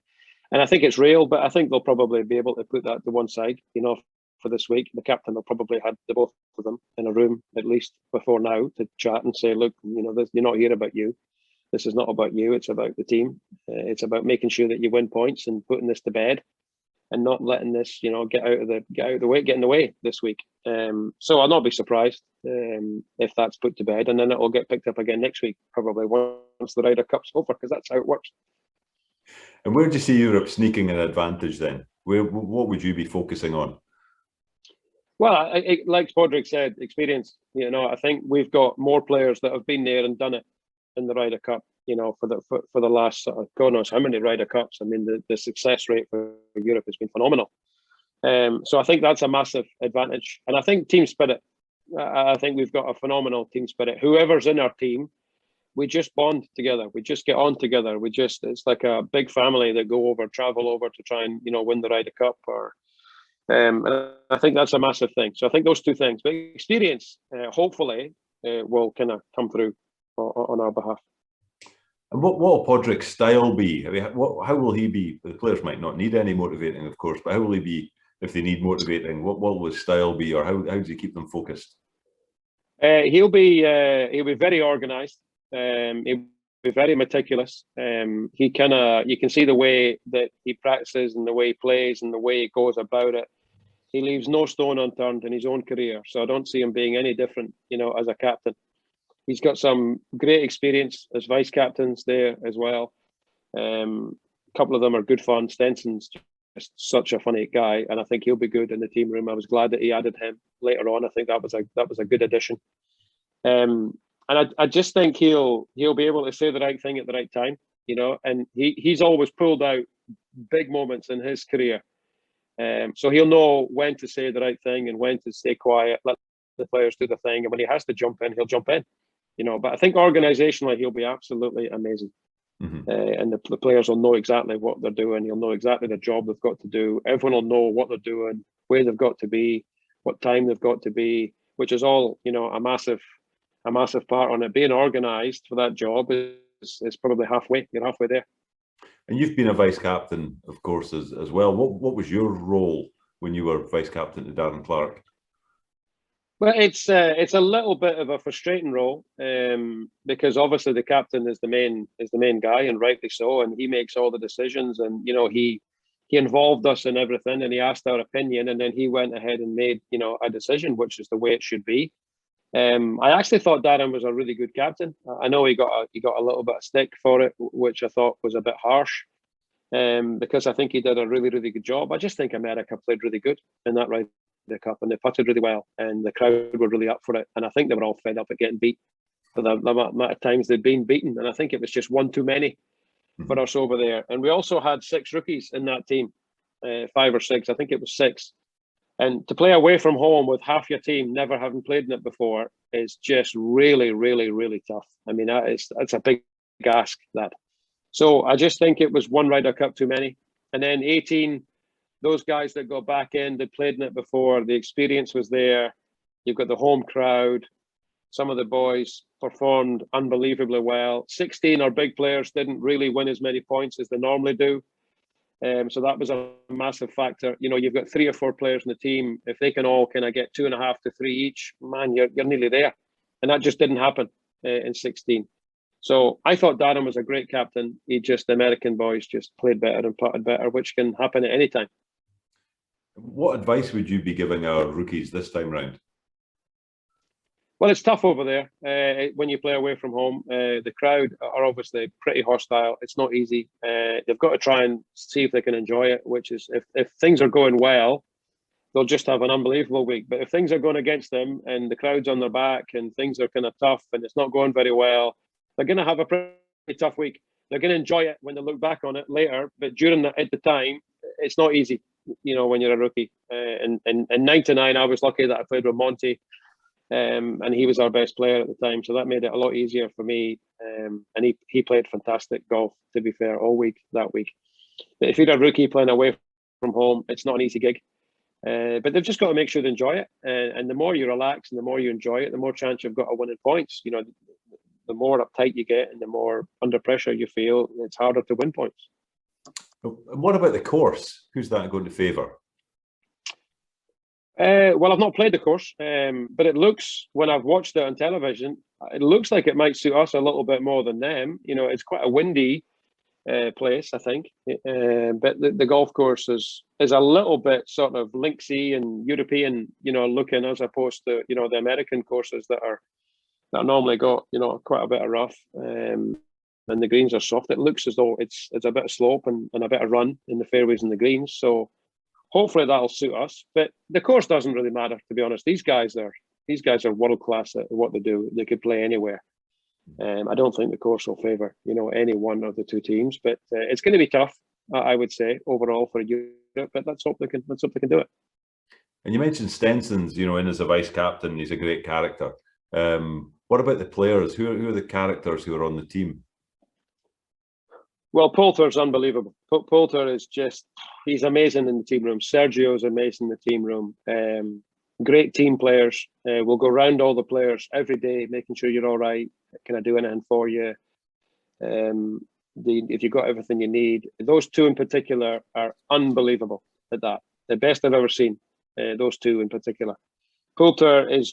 I think it's real, but I think they'll probably be able to put that to one side, you know, for this week. The captain will probably have the both of them in a room, at least before now, to chat and say, look, you know, you're not here about you. This is not about you. It's about the team. It's about making sure that you win points and putting this to bed, and not letting this, you know, get in the way this week. So I'll not be surprised if that's put to bed, and then it will get picked up again next week, probably once the Ryder Cup's over, because that's how it works. And where do you see Europe sneaking an advantage then? What would you be focusing on? Well, like Podrick said, experience. You know, I think we've got more players that have been there and done it in the Ryder Cup, you know, for the last God knows how many Ryder Cups. I mean, the success rate for Europe has been phenomenal. So I think that's a massive advantage. And I think team spirit. I think we've got a phenomenal team spirit. Whoever's in our team, we just bond together. We just get on together. It's like a big family that travel over to try and, you know, win the Ryder Cup. And I think that's a massive thing. So I think those two things, but experience, hopefully, will kind of come through on our behalf. And what will Podrick's style be? I mean, how will he be? The players might not need any motivating, of course, but how will he be if they need motivating? What will his style be, or how does he keep them focused? He'll be very organised. He'll be very meticulous. You can see the way that he practices and the way he plays and the way he goes about it. He leaves no stone unturned in his own career. So I don't see him being any different, you know, as a captain. He's got some great experience as vice captains there as well. A couple of them are good fun. Stenson's just such a funny guy, and I think he'll be good in the team room. I was glad that he added him later on. I think that was a good addition. And I just think he'll be able to say the right thing at the right time, you know. And he's always pulled out big moments in his career, so he'll know when to say the right thing and when to stay quiet, let the players do the thing, and when he has to jump in, he'll jump in. You know, but I think organisationally he'll be absolutely amazing. Mm-hmm. And the players will know exactly what they're doing. He'll know exactly the job they've got to do. Everyone will know what they're doing, where they've got to be, what time they've got to be, which is all, you know, a massive part on it. Being organised for that job is probably halfway. You're halfway there. And you've been a vice captain, of course, as well. What was your role when you were vice captain to Darren Clarke? Well, it's a little bit of a frustrating role, because obviously the captain is the main guy, and rightly so, and he makes all the decisions, and you know he involved us in everything, and he asked our opinion, and then he went ahead and made, you know, a decision, which is the way it should be. I actually thought Darren was a really good captain. I know he got a little bit of stick for it, which I thought was a bit harsh, because I think he did a really, really good job. I just think America played really good in that Ryder Cup, and they putted really well, and the crowd were really up for it, and I think they were all fed up at getting beat for the amount of times they'd been beaten, and I think it was just one too many for us over there. And we also had 6 rookies in that team, 5 or 6, I think it was 6, and to play away from home with half your team never having played in it before is just really, really, really tough. I mean, it's a big ask, that. So I just think it was one Ryder Cup too many. And then 18, those guys that go back in, they played in it before, the experience was there. You've got the home crowd. Some of the boys performed unbelievably well. 16, our big players, didn't really win as many points as they normally do. So that was a massive factor. You know, you've got 3 or 4 players in the team. If they can all kind of get 2.5 to 3 each, man, you're nearly there. And that just didn't happen in 16. So I thought Darren was a great captain. The American boys just played better and putted better, which can happen at any time. What advice would you be giving our rookies this time round? Well, it's tough over there when you play away from home. The crowd are obviously pretty hostile. It's not easy. They've got to try and see if they can enjoy it, which is if things are going well, they'll just have an unbelievable week. But if things are going against them and the crowd's on their back and things are kind of tough and it's not going very well, they're going to have a pretty tough week. They're going to enjoy it when they look back on it later. But at the time, it's not easy, when you're a rookie. And in 99, I was lucky that I played with Monty. And he was our best player at the time, so that made it a lot easier for me. And he played fantastic golf, to be fair, all week that week. But if you're a rookie playing away from home, it's not an easy gig. But they've just got to make sure they enjoy it. And the more you relax and the more you enjoy it, the more chance you've got of winning points. The more uptight you get and the more under pressure you feel, it's harder to win points. And what about the course? Who's that going to favour? Well, I've not played the course, but it looks, when I've watched it on television, it looks like it might suit us a little bit more than them. It's quite a windy place, I think. But the golf course is a little bit sort of linksy and European, looking, as opposed to, the American courses that normally got, quite a bit of rough. And the greens are soft. It looks as though it's a bit of slope and a bit of run in the fairways and the greens. So hopefully that'll suit us, but the course doesn't really matter, to be honest. These guys are world class at what they do. They could play anywhere. I don't think the course will favour, any one of the two teams, but it's going to be tough, I would say, overall for Europe. But let's hope they can do it. And you mentioned Stenson's, in as a vice captain, he's a great character. What about the players? Who are the characters who are on the team? Well, Poulter's unbelievable. Poulter is he's amazing in the team room. Sergio's amazing in the team room. Great team players. We'll go round all the players every day, making sure you're all right. Can I do anything for you? If you've got everything you need. Those two in particular are unbelievable at that. The best I've ever seen, those two in particular. Poulter is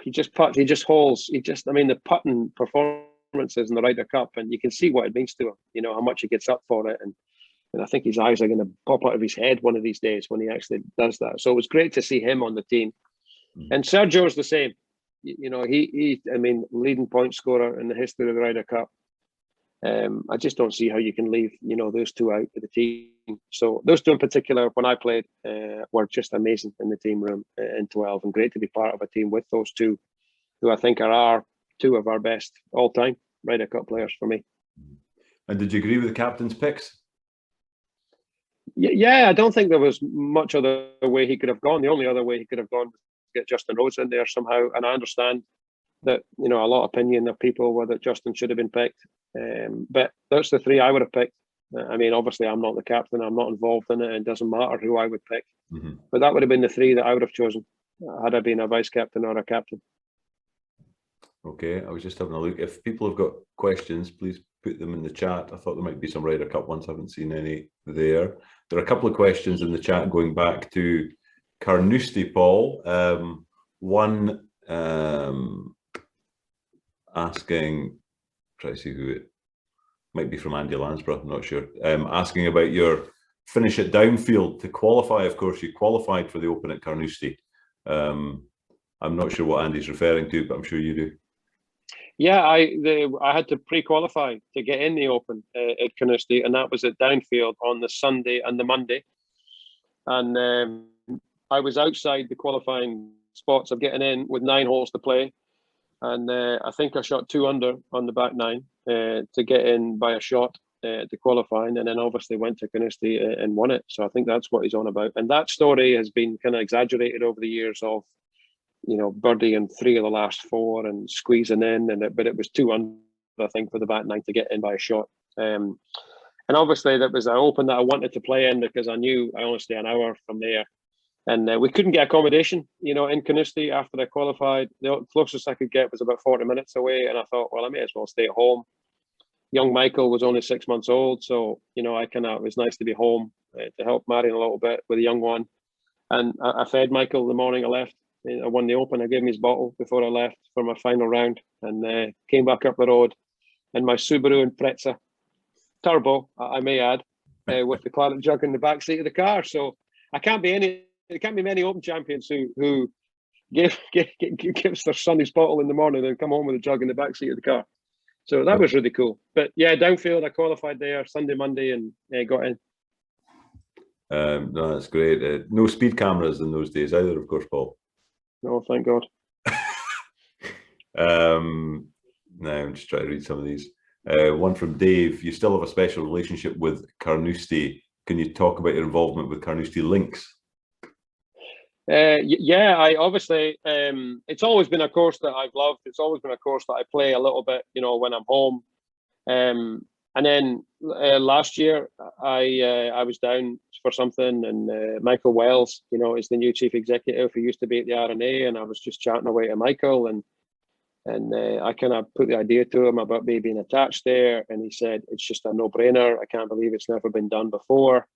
he just puts, he just holes. The putting performances in the Ryder Cup, and you can see what it means to him, how much he gets up for it, and I think his eyes are going to pop out of his head one of these days when he actually does that. So it was great to see him on the team. And Sergio's the same. Leading point scorer in the history of the Ryder Cup. I just don't see how you can leave those two out of the team. So those two in particular, when I played, were just amazing in the team room in 12, and great to be part of a team with those two, who I think are two of our best all-time Ryder Cup players for me. And did you agree with the captain's picks? Yeah, I don't think there was much other way he could have gone. The only other way he could have gone was to get Justin Rose in there somehow. And I understand that, a lot of opinion of people whether Justin should have been picked. But that's the three I would have picked. Obviously, I'm not the captain. I'm not involved in it. It doesn't matter who I would pick. But that would have been the three that I would have chosen had I been a vice captain or a captain. Okay, I was just having a look. If people have got questions, please put them in the chat. I thought there might be some Ryder Cup ones. I haven't seen any there. There are a couple of questions in the chat going back to Carnoustie, Paul. One asking, try to see who it might be, from Andy Lansborough, I'm not sure. Asking about your finish at Downfield to qualify. Of course, you qualified for the Open at Carnoustie. I'm not sure what Andy's referring to, but I'm sure you do. Yeah, I had to pre-qualify to get in the Open at Carnoustie, and that was at Downfield on the Sunday and the Monday. And I was outside the qualifying spots of getting in with 9 holes to play. And I think I shot 2 under on the back 9 to get in by a shot to qualifying, and then obviously went to Carnoustie and won it. So I think that's what he's on about. And that story has been kind of exaggerated over the years of, birdie in 3 of the last 4 and squeezing in, but it was 2 under, I think, for the back 9 to get in by a shot. And obviously that was an Open that I wanted to play in because I knew I only stay an hour from there. And we couldn't get accommodation, in Carnoustie after I qualified. The closest I could get was about 40 minutes away. And I thought, well, I may as well stay at home. Young Michael was only 6 months old. So, it was nice to be home to help Marion a little bit with a young one. And I fed Michael the morning I left. I won the Open. I gave him his bottle before I left for my final round, and came back up the road in my Subaru Impreza turbo, I may add, with the claret jug in the back seat of the car. So there can't be many Open champions who gives their son his bottle in the morning and come home with a jug in the back seat of the car. So that was really cool. But yeah, Downfield, I qualified there Sunday, Monday, and got in. No, that's great. No speed cameras in those days either, of course, Paul. No, thank God. Now I'm just trying to read some of these. One from Dave. You still have a special relationship with Carnoustie. Can you talk about your involvement with Carnoustie Links? Yeah, I obviously, it's always been a course that I've loved. It's always been a course that I play a little bit, you know, when I'm home. And then last year, I was down for something, and Michael Wells, you know, is the new chief executive who used to be at the R&A, and I was just chatting away to Michael, and I kind of put the idea to him about me being attached there, and he said it's just a no-brainer. I can't believe it's never been done before.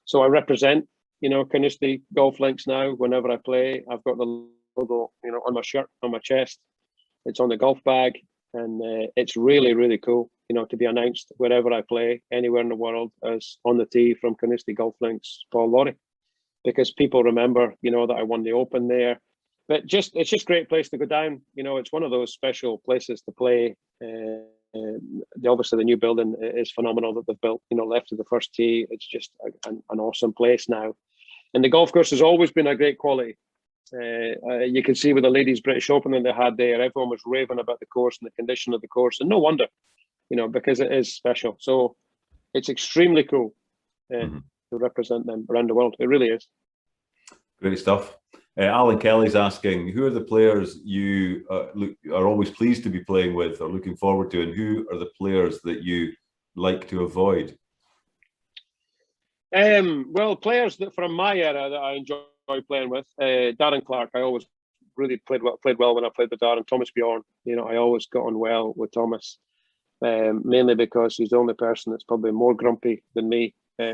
So I represent, you know, Carnoustie golf links now. Whenever I play, I've got the logo, you know, on my shirt, on my chest. It's on the golf bag, and it's really, really cool, you know, to be announced wherever I play, anywhere in the world, as on the tee from Carnoustie golf links, Paul Ory, because people remember, you know, that I won the Open there. But it's just a great place to go down. You know, it's one of those special places to play. Obviously, the new building is phenomenal that they've built, you know, left of the first tee. It's just an awesome place now. And the golf course has always been a great quality. You can see with the Ladies British Open that they had there, everyone was raving about the course and the condition of the course. And no wonder, you know, because it is special. So it's extremely cool to represent them around the world. It really is. Great stuff. Alan Kelly's asking, who are the players you are always pleased to be playing with or looking forward to, and who are the players that you like to avoid? Well, players that from my era that I enjoy playing with, Darren Clark. I always really played well when I played with Darren. Thomas Bjorn, you know, I always got on well with Thomas, mainly because he's the only person that's probably more grumpy than me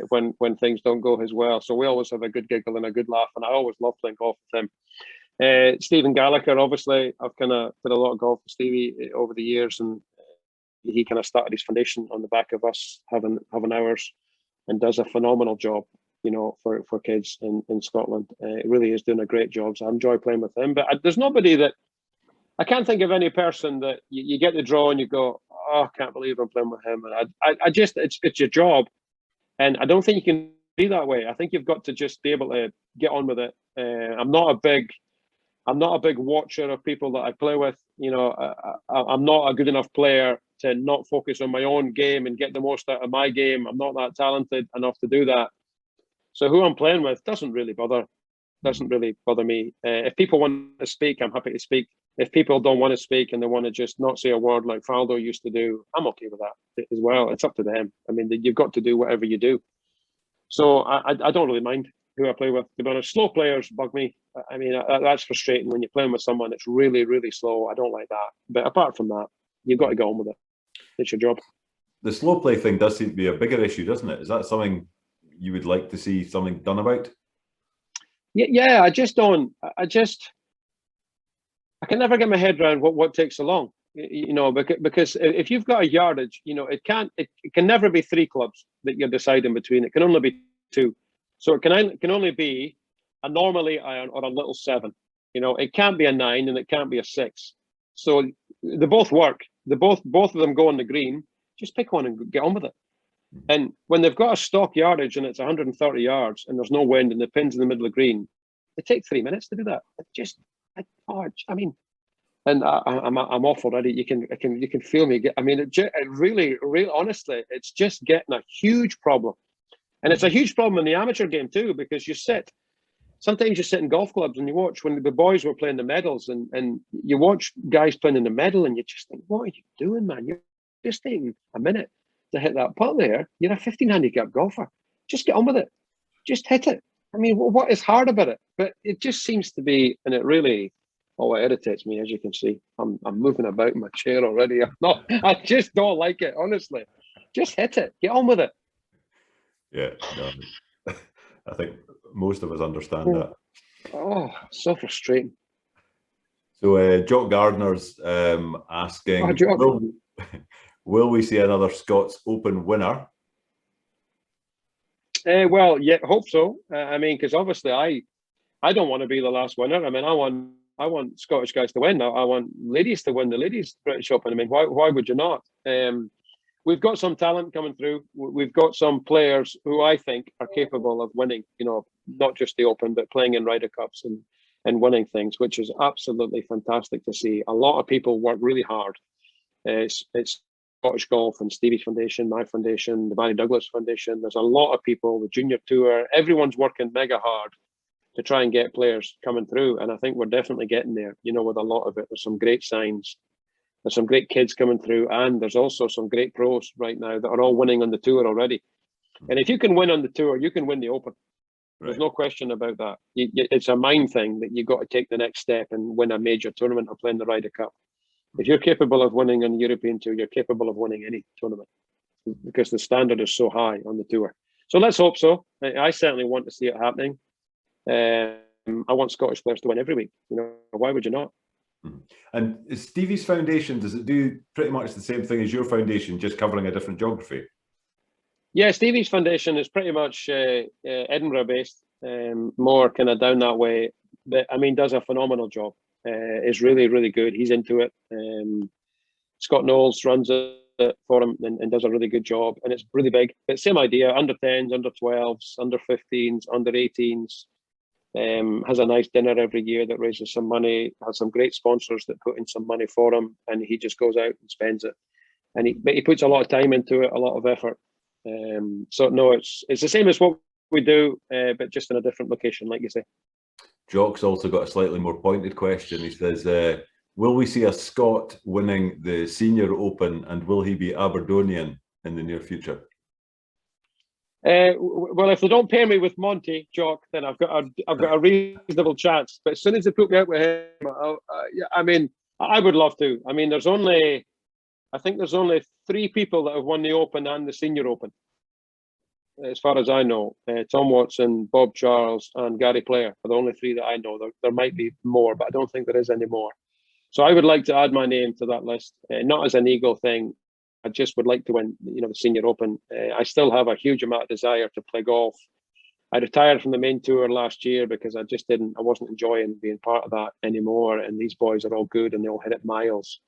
when things don't go his well. So we always have a good giggle and a good laugh, and I always love playing golf with him. Stephen Gallagher, obviously, I've kind of played a lot of golf with Stevie over the years, and he kind of started his foundation on the back of us having hours, and does a phenomenal job, you know, for kids in Scotland. It really is doing a great job. So I enjoy playing with him. But there's nobody that I can't think of any person that you get the draw and you go, oh, I can't believe I'm playing with him. And I just it's your job, and I don't think you can be that way. I think you've got to just be able to get on with it. I'm not a big watcher of people that I play with. You know, I'm not a good enough player to not focus on my own game and get the most out of my game. I'm not that talented enough to do that. So who I'm playing with doesn't really bother me. If people want to speak, I'm happy to speak. If people don't want to speak and they want to just not say a word like Faldo used to do, I'm okay with that as well. It's up to them. I mean, you've got to do whatever you do. So I don't really mind who I play with, to be honest. Slow players bug me. I mean, that's frustrating when you're playing with someone that's really, really slow. I don't like that. But apart from that, you've got to get on with it. It's your job. The slow play thing does seem to be a bigger issue, doesn't it? Is that something you would like to see something done about? Yeah, I can never get my head around what takes so long. You know, because if you've got a yardage, you know, it can never be 3 clubs that you're deciding between. It can only be 2. So it can only be a normal 8 iron or a little 7. You know, it can't be a 9 and it can't be a 6. So they both work. They both of them go on the green. Just pick one and get on with it. And when they've got a stock yardage and it's 130 yards and there's no wind and the pin's in the middle of the green, they take 3 minutes to do that. And I'm off already. You can feel me. I mean, it really, honestly, it's just getting a huge problem, and it's a huge problem in the amateur game too, because sometimes you sit in golf clubs and you watch when the boys were playing the medals, and you watch guys playing in the medal, and you just think, what are you doing, man? You're just taking a minute to hit that putt there. You're a 15 handicap golfer. Just get on with it. Just hit it. I mean, what is hard about it? But it just seems to be, and it really, it irritates me, as you can see. I'm moving about in my chair already. I just don't like it, honestly. Just hit it. Get on with it. Yeah, no, I think most of us understand that. Oh, so frustrating. So Jock Gardner's asking, will we see another Scots Open winner? Well, yeah, hope so. I mean, because obviously I don't want to be the last winner. I mean, I won I want Scottish guys to win. I want ladies to win the Ladies British Open. I mean, why would you not? We've got some talent coming through. We've got some players who I think are capable of winning, you know, not just the Open, but playing in Ryder Cups and winning things, which is absolutely fantastic to see. A lot of people work really hard. It's Scottish Golf and Stevie's Foundation, my foundation, the Barry Douglas Foundation. There's a lot of people, the Junior Tour, everyone's working mega hard to try and get players coming through. And I think we're definitely getting there, you know, with a lot of it. There's some great signs. There's some great kids coming through, and there's also some great pros right now that are all winning on the tour already. And if you can win on the tour, you can win the Open. There's no question about that. It's a mind thing that you've got to take the next step and win a major tournament or play in the Ryder Cup. If you're capable of winning on the European Tour, you're capable of winning any tournament because the standard is so high on the tour. So let's hope so. I certainly want to see it happening. I want Scottish players to win every week. You know, why would you not? And Stevie's Foundation, does it do pretty much the same thing as your foundation, just covering a different geography? Yeah, Stevie's Foundation is pretty much Edinburgh based, more kind of down that way. But I mean, does a phenomenal job. Is really, really good. He's into it. Scott Knowles runs it for him and does a really good job. And it's really big. But same idea, under 10s, under 12s, under 15s, under 18s. Has a nice dinner every year that raises some money, has some great sponsors that put in some money for him, and he just goes out and spends it. But he puts a lot of time into it, a lot of effort. So no, it's the same as what we do, but just in a different location, like you say. Jock's also got a slightly more pointed question. He says, will we see a Scot winning the Senior Open, and will he be Aberdonian in the near future? Well, if they don't pair me with Monty, Jock, then I've got a reasonable chance. But as soon as they put me out with him, I mean, I would love to. I mean, I think there's only 3 people that have won the Open and the Senior Open, as far as I know. Tom Watson, Bob Charles, and Gary Player are the only 3 that I know. There might be more, but I don't think there is any more. So I would like to add my name to that list, not as an ego thing. I just would like to win, you know, the Senior Open. I still have a huge amount of desire to play golf. I retired from the main tour last year because I wasn't enjoying being part of that anymore. And these boys are all good and they all hit it miles.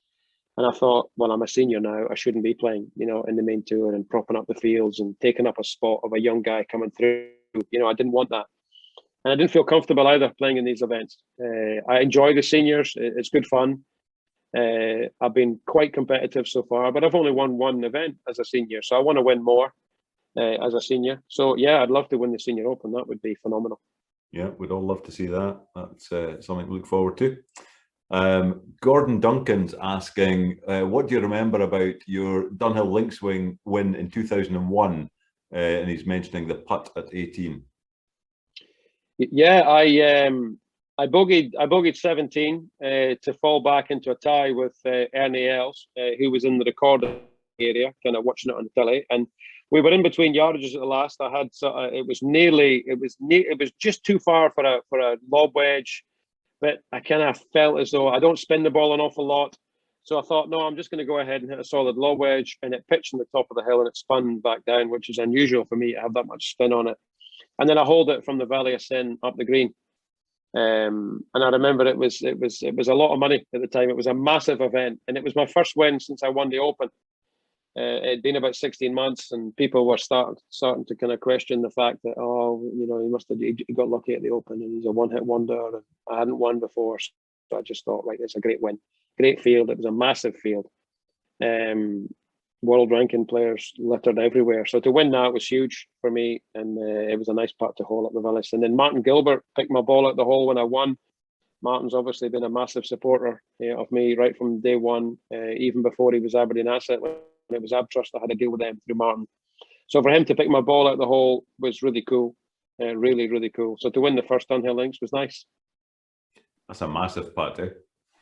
And I thought, well, I'm a senior now. I shouldn't be playing, you know, in the main tour and propping up the fields and taking up a spot of a young guy coming through. You know, I didn't want that. And I didn't feel comfortable either playing in these events. I enjoy the seniors. It's good fun. I've been quite competitive so far, but I've only won 1 event as a senior, so I want to win more as a senior. So yeah, I'd love to win the Senior Open. That would be phenomenal. Yeah, we'd all love to see that. That's something to look forward to. Gordon Duncan's asking, what do you remember about your Dunhill Linkswing win in 2001? And he's mentioning the putt at 18. Yeah, I bogeyed 17 to fall back into a tie with Ernie Els, who was in the recording area, kind of watching it on the telly, and we were in between yardages at the last. I had it was just too far for a lob wedge, but I kind of felt as though I don't spin the ball an awful lot, so I thought, no, I'm just going to go ahead and hit a solid lob wedge, and it pitched on the top of the hill and it spun back down, which is unusual for me to have that much spin on it, and then I hold it from the Valley of Sin up the green. And I remember it was a lot of money at the time. It was a massive event, and it was my first win since I won the Open. It'd been about 16 months, and people were starting to kind of question the fact that, oh, you know, he got lucky at the Open, and he's a one-hit wonder, and I hadn't won before. So I just thought, right, it's a great win, great field. It was a massive field. World ranking players littered everywhere. So to win that was huge for me, and it was a nice putt to hole up the Valley. And then Martin Gilbert picked my ball at the hole when I won. Martin's obviously been a massive supporter of me right from day one, even before he was Aberdeen Asset. When it was Abtrust, I had a deal with them through Martin. So for him to pick my ball at the hole was really cool, really, really cool. So to win the first Dunhill Links was nice. That's a massive putt, eh?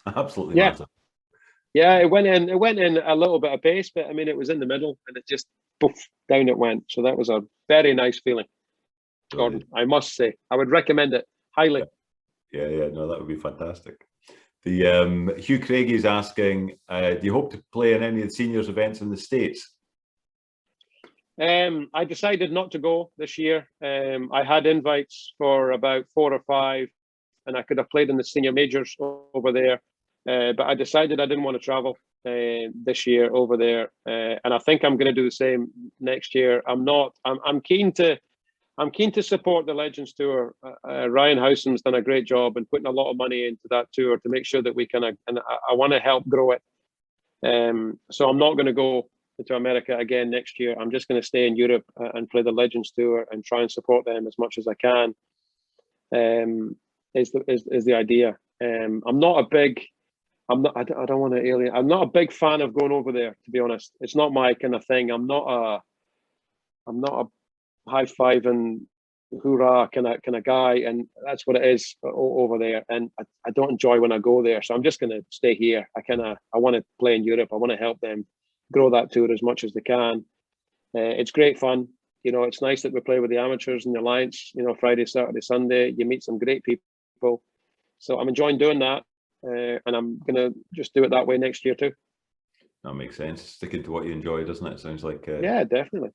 Absolutely massive. Yeah, it went in a little bit of pace, but I mean, it was in the middle and it just poof, down it went. So that was a very nice feeling, Gordon. I must say, I would recommend it highly. Yeah, no, that would be fantastic. The Hugh Craigie is asking, do you hope to play in any of the seniors events in the States? I decided not to go this year. I had invites for about 4 or 5 and I could have played in the senior majors over there. But I decided I didn't want to travel this year over there, and I think I'm going to do the same next year. I'm keen to support the Legends Tour. Ryan Howson's done a great job and putting a lot of money into that tour to make sure that we can. And I want to help grow it. So I'm not going to go to America again next year. I'm just going to stay in Europe and play the Legends Tour and try and support them as much as I can. Is the idea. I'm not a big. I don't want to alien. I'm not a big fan of going over there, to be honest. It's not my kind of thing. I'm not a high five and hoorah kind of guy, and that's what it is over there. And I don't enjoy when I go there, so I'm just going to stay here. I want to play in Europe. I want to help them grow that tour as much as they can. It's great fun. You know, it's nice that we play with the amateurs and the Alliance. You know, Friday, Saturday, Sunday. You meet some great people. So I'm enjoying doing that. And I'm going to just do it that way next year too. That makes sense. Sticking to what you enjoy, doesn't it? Sounds like... yeah, definitely.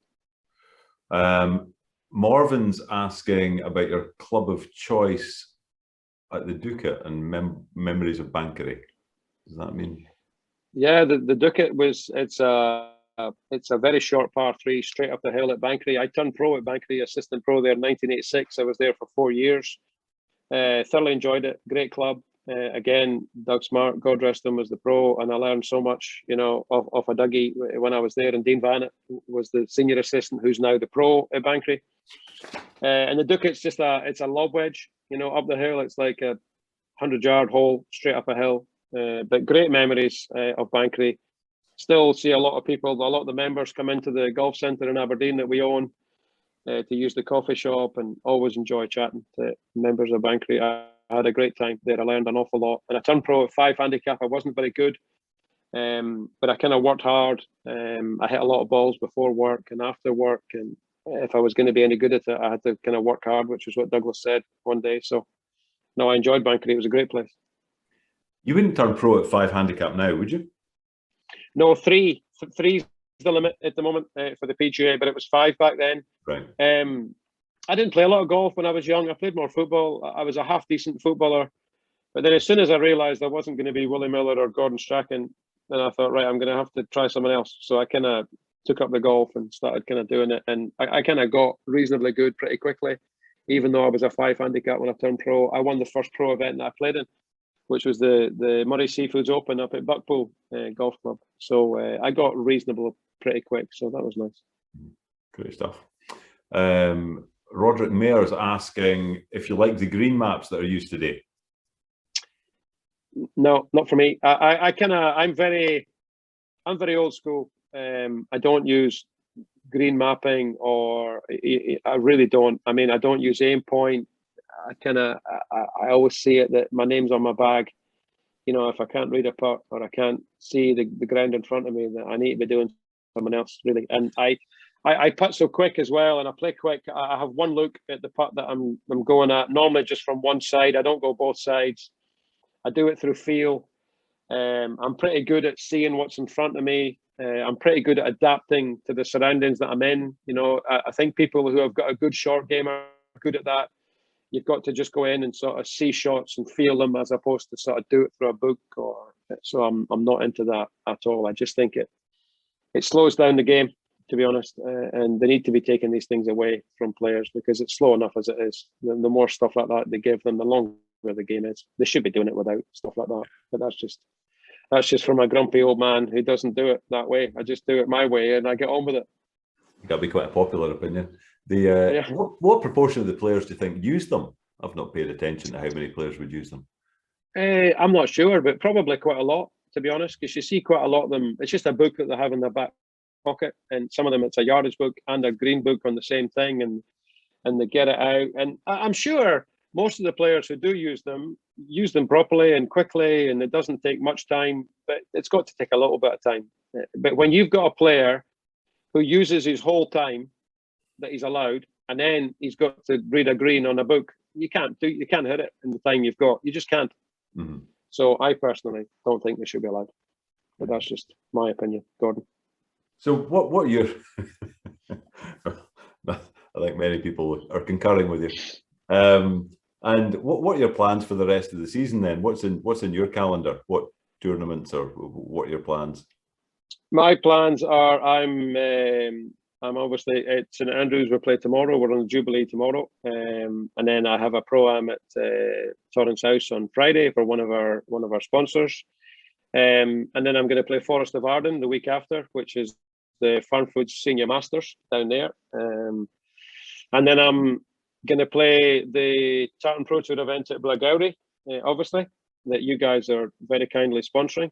Morven's asking about your club of choice at the Ducat and memories of Bankery. Does that mean? Yeah, the Ducat it's a very short par 3 straight up the hill at Bankery. I turned pro at Bankery, assistant pro there in 1986. I was there for 4 years. Thoroughly enjoyed it. Great club. Again, Doug Smart, God rest him, was the pro, and I learned so much, you know, off a Dougie when I was there. And Dean Vanett was the senior assistant, who's now the pro at Bankery. And the Ducat's it's a lob wedge, you know, up the hill. It's like a 100-yard hole straight up a hill. But great memories of Bankery. Still see a lot of the members come into the golf centre in Aberdeen that we own to use the coffee shop, and always enjoy chatting to members of Bankery. I had a great time there. I learned an awful lot. And I turned pro at 5 handicap. I wasn't very good, but I kind of worked hard. I hit a lot of balls before work and after work. And if I was going to be any good at it, I had to kind of work hard, which is what Douglas said one day. So, no, I enjoyed Bankery. It was a great place. You wouldn't turn pro at 5 handicap now, would you? No, 3. 3's the limit at the moment for the PGA, but it was 5 back then. Right. I didn't play a lot of golf when I was young. I played more football. I was a half-decent footballer. But then as soon as I realised I wasn't going to be Willie Miller or Gordon Strachan, then I thought, right, I'm going to have to try someone else. So I kind of took up the golf and started kind of doing it. And I kind of got reasonably good pretty quickly, even though I was a 5 handicap when I turned pro. I won the first pro event that I played in, which was the Murray Seafoods Open up at Buckpool Golf Club. So I got reasonable pretty quick. So that was nice. Great stuff. Roderick Mayer's asking if you like the green maps that are used today. No, not for me. I'm very old school. I don't use green mapping, or I really don't. I mean, I don't use aim point. I always see it that my name's on my bag. You know, if I can't read a putt or I can't see the ground in front of me, then I need to be doing someone else, really. And I putt so quick as well, and I play quick. I have one look at the putt that I'm going at, normally just from one side. I don't go both sides. I do it through feel. I'm pretty good at seeing what's in front of me. I'm pretty good at adapting to the surroundings that I'm in. You know, I think people who have got a good short game are good at that. You've got to just go in and sort of see shots and feel them, as opposed to sort of do it through a book. So I'm not into that at all. I just think it slows down the game, to be honest, and they need to be taking these things away from players, because it's slow enough as it is. The more stuff like that they give them, the longer the game is. They should be doing it without stuff like that, but that's just from a grumpy old man who doesn't do it that way. I just do it my way and I get on with it. That'd be quite a popular opinion. Yeah. What proportion of the players do you think use them? I've not paid attention to how many players would use them. I'm not sure, but probably quite a lot, to be honest, because you see quite a lot of them. It's just a book that they have in their back pocket, and some of them it's a yardage book and a green book on the same thing, and they get it out. And I'm sure most of the players who do use them properly and quickly, and it doesn't take much time, but it's got to take a little bit of time. But when you've got a player who uses his whole time that he's allowed, and then he's got to read a green on a book, you can't hit it in the time you've got. You just can't. Mm-hmm. So I personally don't think they should be allowed, but that's just my opinion, Gordon. So what you're I think many people are concurring with you. And what are your plans for the rest of the season then? What's in your calendar? What tournaments or what are your plans? My plans are I'm obviously at St Andrews. We play tomorrow. We're on the Jubilee tomorrow, and then I have a pro-am at Torrance House on Friday for one of our sponsors, and then I'm going to play Forest of Arden the week after, which is the Farm Foods Senior Masters down there, and then I'm going to play the Tartan Pro Tour event at Blairgowrie, obviously, that you guys are very kindly sponsoring.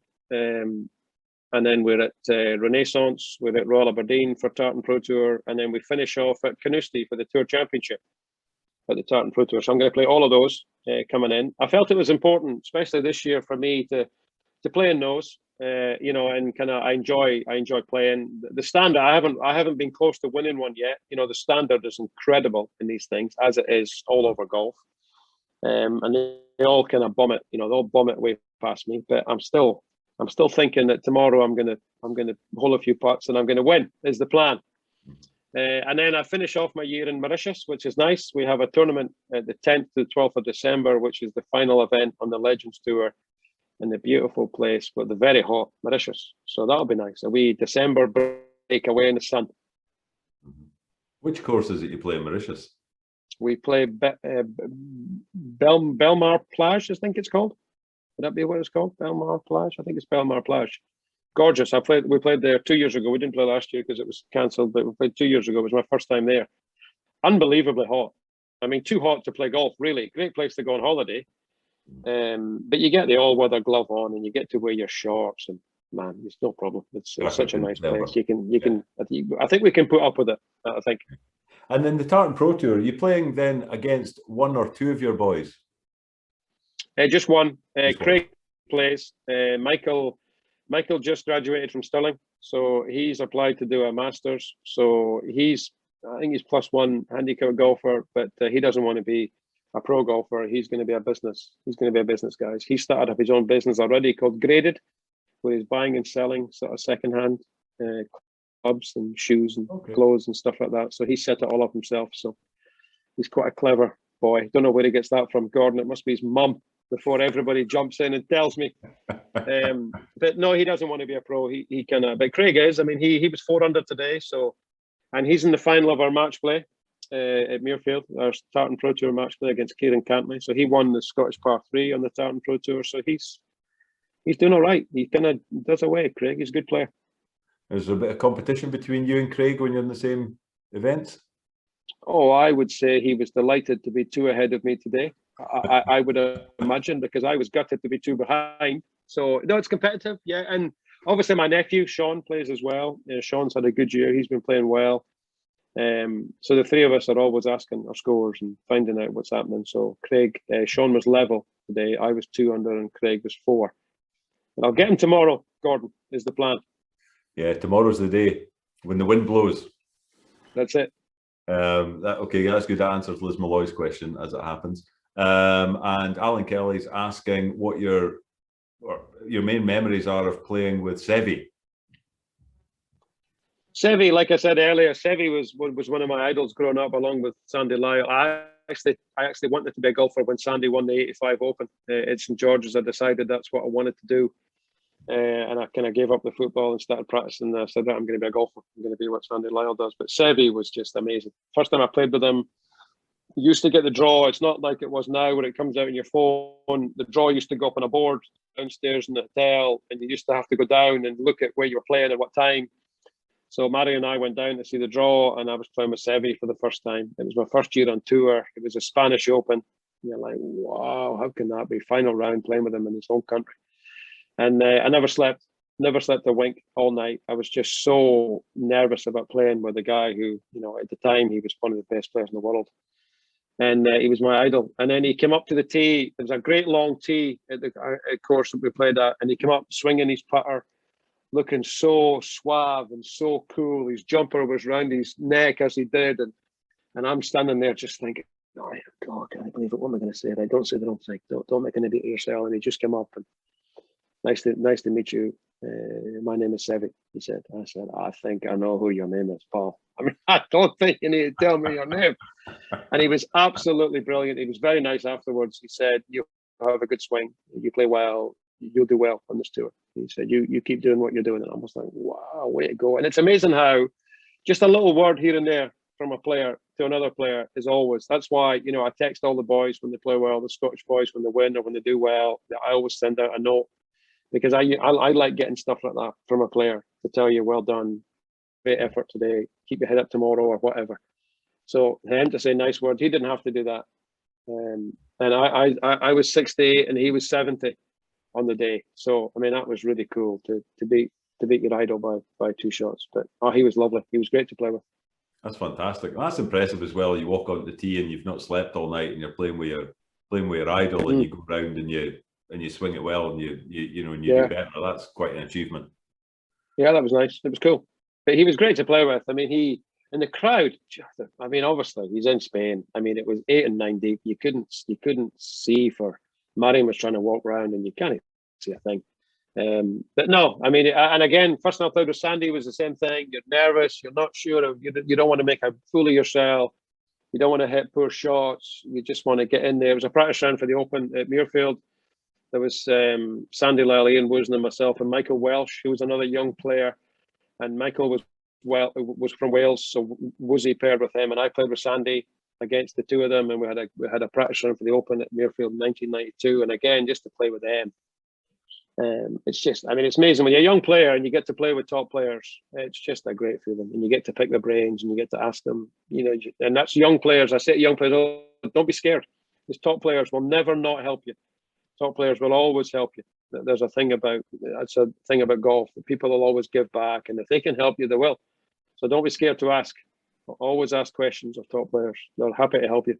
And then we're at Renaissance, we're at Royal Aberdeen for Tartan Pro Tour, and then we finish off at Carnoustie for the Tour Championship at the Tartan Pro Tour. So I'm going to play all of those coming in. I felt it was important, especially this year, for me to play in those, you know, and kind of I enjoy playing the standard. I haven't been close to winning one yet. You know, the standard is incredible in these things, as it is all over golf, and they all kind of bomb it. You know, they'll bomb it way past me, but I'm still thinking that tomorrow I'm gonna hole a few putts and I'm gonna win is the plan. And then I finish off my year in Mauritius, which is nice. We have a tournament at the 10th to the 12th of December, which is the final event on the Legends Tour in the beautiful place, but the very hot Mauritius. So that'll be nice. A wee December break away in the sun. Which course is it you play in Mauritius? We play Belmar Plage, I think it's called. Would that be what it's called? Belmar Plage? I think it's Belmar Plage. Gorgeous. We played there 2 years ago. We didn't play last year because it was cancelled, but we played 2 years ago. It was my first time there. Unbelievably hot. I mean, too hot to play golf, really. Great place to go on holiday. But you get the all-weather glove on and you get to wear your shorts, and man, it's no problem. It's such a nice place. You can. I think we can put up with it, I think. And then the Tartan Pro Tour, are you playing then against one or two of your boys? Just one. Craig plays. Michael just graduated from Stirling, so he's applied to do a Masters. So I think he's +1 handicap golfer, but he doesn't want to be a pro golfer. He's going to be a business. He's going to be a business, guys. He started up his own business already called Graded, where he's buying and selling sort of secondhand clubs and shoes and clothes and stuff like that. So he set it all up himself. So he's quite a clever boy. Don't know where he gets that from, Gordon. It must be his mum, before everybody jumps in and tells me. But no, he doesn't want to be a pro. He kind but Craig is. I mean, he was 4 under today. So, and he's in the final of our match play at Muirfield, our Tartan Pro Tour match play against Kieran Cantley. So he won the Scottish Par 3 on the Tartan Pro Tour. So he's doing all right. He kind of does away, Craig. He's a good player. Is there a bit of competition between you and Craig when you're in the same events? Oh, I would say he was delighted to be 2 ahead of me today. I would imagine, because I was gutted to be 2 behind. So no, it's competitive, yeah. And obviously my nephew Sean plays as well. Sean's had a good year. He's been playing well. So the 3 of us are always asking our scores and finding out what's happening. So Craig, Sean was level today. I was 2 under and Craig was 4. But I'll get him tomorrow, Gordon, is the plan. Yeah, tomorrow's the day when the wind blows. That's it. Okay, that's good. That answers Liz Malloy's question, as it happens. And Alan Kelly's asking what your main memories are of playing with Seve. Seve, like I said earlier, Seve was one of my idols growing up, along with Sandy Lyle. I actually wanted to be a golfer when Sandy won the 85 Open at St George's. I decided that's what I wanted to do. And I kind of gave up the football and started practicing. And I said, right, I'm going to be a golfer. I'm going to be what Sandy Lyle does. But Seve was just amazing. First time I played with him, you used to get the draw. It's not like it was now where it comes out on your phone. The draw used to go up on a board downstairs in the hotel, and you used to have to go down and look at where you were playing at what time. So Mary and I went down to see the draw, and I was playing with Seve for the first time. It was my first year on tour. It was a Spanish Open. And you're like, wow, how can that be? Final round playing with him in his home country. And I never slept a wink all night. I was just so nervous about playing with a guy who, you know, at the time he was one of the best players in the world. And he was my idol. And then he came up to the tee. There was a great long tee at the course that we played at. And he came up swinging his putter, looking so suave and so cool. His jumper was round his neck as he did. And I'm standing there just thinking, oh, God, I can't believe it. What am I going to say? Don't say the wrong thing. Don't make an idiot of yourself. And he just came up and nice to meet you. My name is Sevi, he said. I said, I think I know who your name is, Paul. I mean, I don't think you need to tell me your name. And he was absolutely brilliant. He was very nice afterwards. He said, you have a good swing. You play well. You'll do well on this tour. He said, you keep doing what you're doing. And I was like, wow, way to go. And it's amazing how just a little word here and there from a player to another player is always, that's why, you know, I text all the boys when they play well, the Scottish boys when they win or when they do well. I always send out a note because I like getting stuff like that from a player to tell you, well done, great effort today, keep your head up tomorrow or whatever. So him to say nice words, he didn't have to do that. And I was 68 and he was 70 on the day. So I mean that was really cool to beat your idol by 2 shots. But he was lovely. He was great to play with. That's fantastic. That's impressive as well. You walk onto the tee and you've not slept all night and you're playing with your idol and you go round and you swing it well and you do better. That's quite an achievement. Yeah, that was nice. It was cool. But he was great to play with. I mean, and the crowd, I mean, obviously he's in Spain. I mean, it was 8 and 9 deep. You couldn't see for Murray was trying to walk around and you can't see a thing. But no, I mean, and again, first time I played with Sandy was the same thing. You're nervous. You're not sure. You don't want to make a fool of yourself. You don't want to hit poor shots. You just want to get in there. It was a practice round for the Open at Muirfield. There was Sandy Lyle, Ian Woosen and myself and Michael Welsh, who was another young player. And Michael was from Wales, so Woosie paired with him, and I played with Sandy against the two of them, and we had a practice round for the Open at Muirfield in 1992. And again, just to play with them. It's just, I mean, it's amazing when you're a young player and you get to play with top players. It's just a great feeling, and you get to pick their brains and you get to ask them, you know. And that's young players. I say to young players, oh, don't be scared. These top players will never not help you. Top players will always help you. That's a thing about golf. People will always give back, and if they can help you, they will. So don't be scared to ask. Always ask questions of top players. They're happy to help you.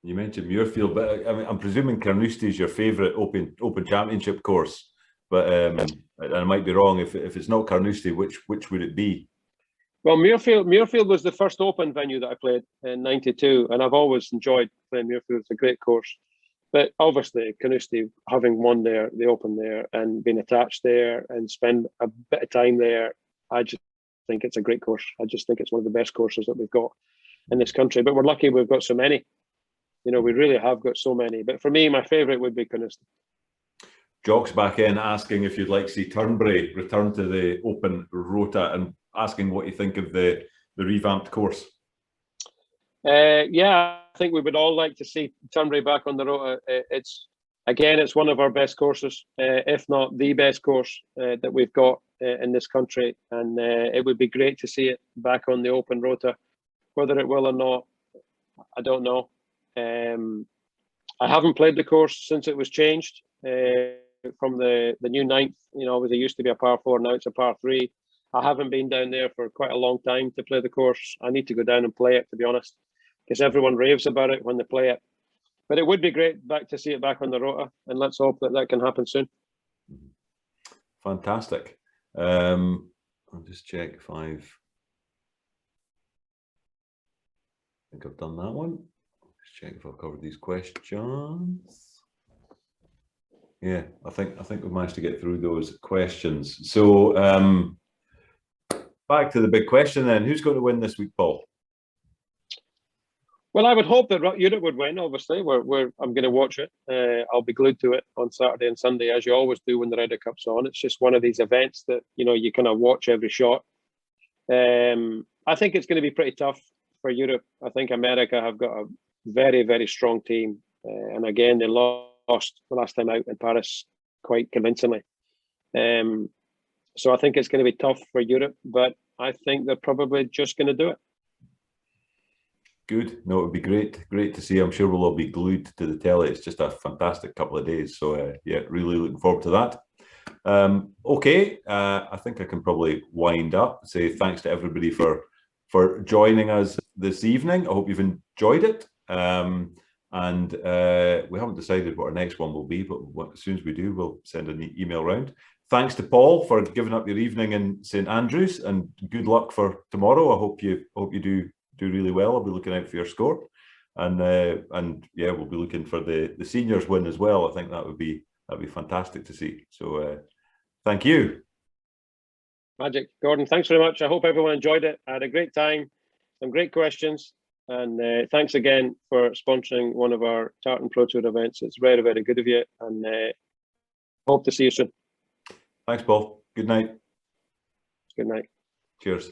You mentioned Muirfield, but I mean, I'm presuming Carnoustie is your favourite Open Championship course. But and I might be wrong. If it's not Carnoustie, which would it be? Well, Muirfield was the first Open venue that I played in '92, and I've always enjoyed playing Muirfield. It's a great course. But obviously, Carnoustie, having won there, the Open there, and been attached there, and spend a bit of time there, I just think it's a great course. I just think it's one of the best courses that we've got in this country. But we're lucky we've got so many. You know, we really have got so many. But for me, my favourite would be Carnoustie. Jock's back in asking if you'd like to see Turnberry return to the Open rota and asking what you think of the revamped course. Yeah, I think we would all like to see Turnberry back on the rota. It's one of our best courses, if not the best course that we've got in this country. And it would be great to see it back on the Open rota. Whether it will or not, I don't know. I haven't played the course since it was changed from the new 9th. You know, it used to be a par 4, now it's a par 3. I haven't been down there for quite a long time to play the course. I need to go down and play it, to be honest, because everyone raves about it when they play it. But it would be great to see it back on the rota, and let's hope that can happen soon. Fantastic. I'll just check if I think I've done that one. Check if I've covered these questions. Yeah, I think we've managed to get through those questions. So back to the big question then. Who's going to win this week, Paul? Well, I would hope that Europe would win, obviously. I'm going to watch it. I'll be glued to it on Saturday and Sunday, as you always do when the Ryder Cup's on. It's just one of these events that, you know, you kind of watch every shot. I think it's going to be pretty tough for Europe. I think America have got a very, very strong team. And again, they lost the last time out in Paris quite convincingly. So I think it's going to be tough for Europe, but I think they're probably just going to do it. Good. No, it would be great to see. I'm sure we'll all be glued to the telly. It's just a fantastic couple of days. So yeah, really looking forward to that. Okay, I think I can probably wind up. Say thanks to everybody for joining us this evening. I hope you've enjoyed it. And we haven't decided what our next one will be, but as soon as we do, we'll send an email round. Thanks to Paul for giving up your evening in St Andrews, and good luck for tomorrow. I hope you do really well. I'll be looking out for your score, and yeah, we'll be looking for the seniors win as well. I think that'd be fantastic to see. So Thank you. Magic. Gordon, thanks very much. I hope everyone enjoyed it. I had a great time, some great questions, and thanks again for sponsoring one of our Tartan Pro Tour events. It's very, very good of you, and hope to see you soon. Thanks, Paul. Good night. Good night. Cheers.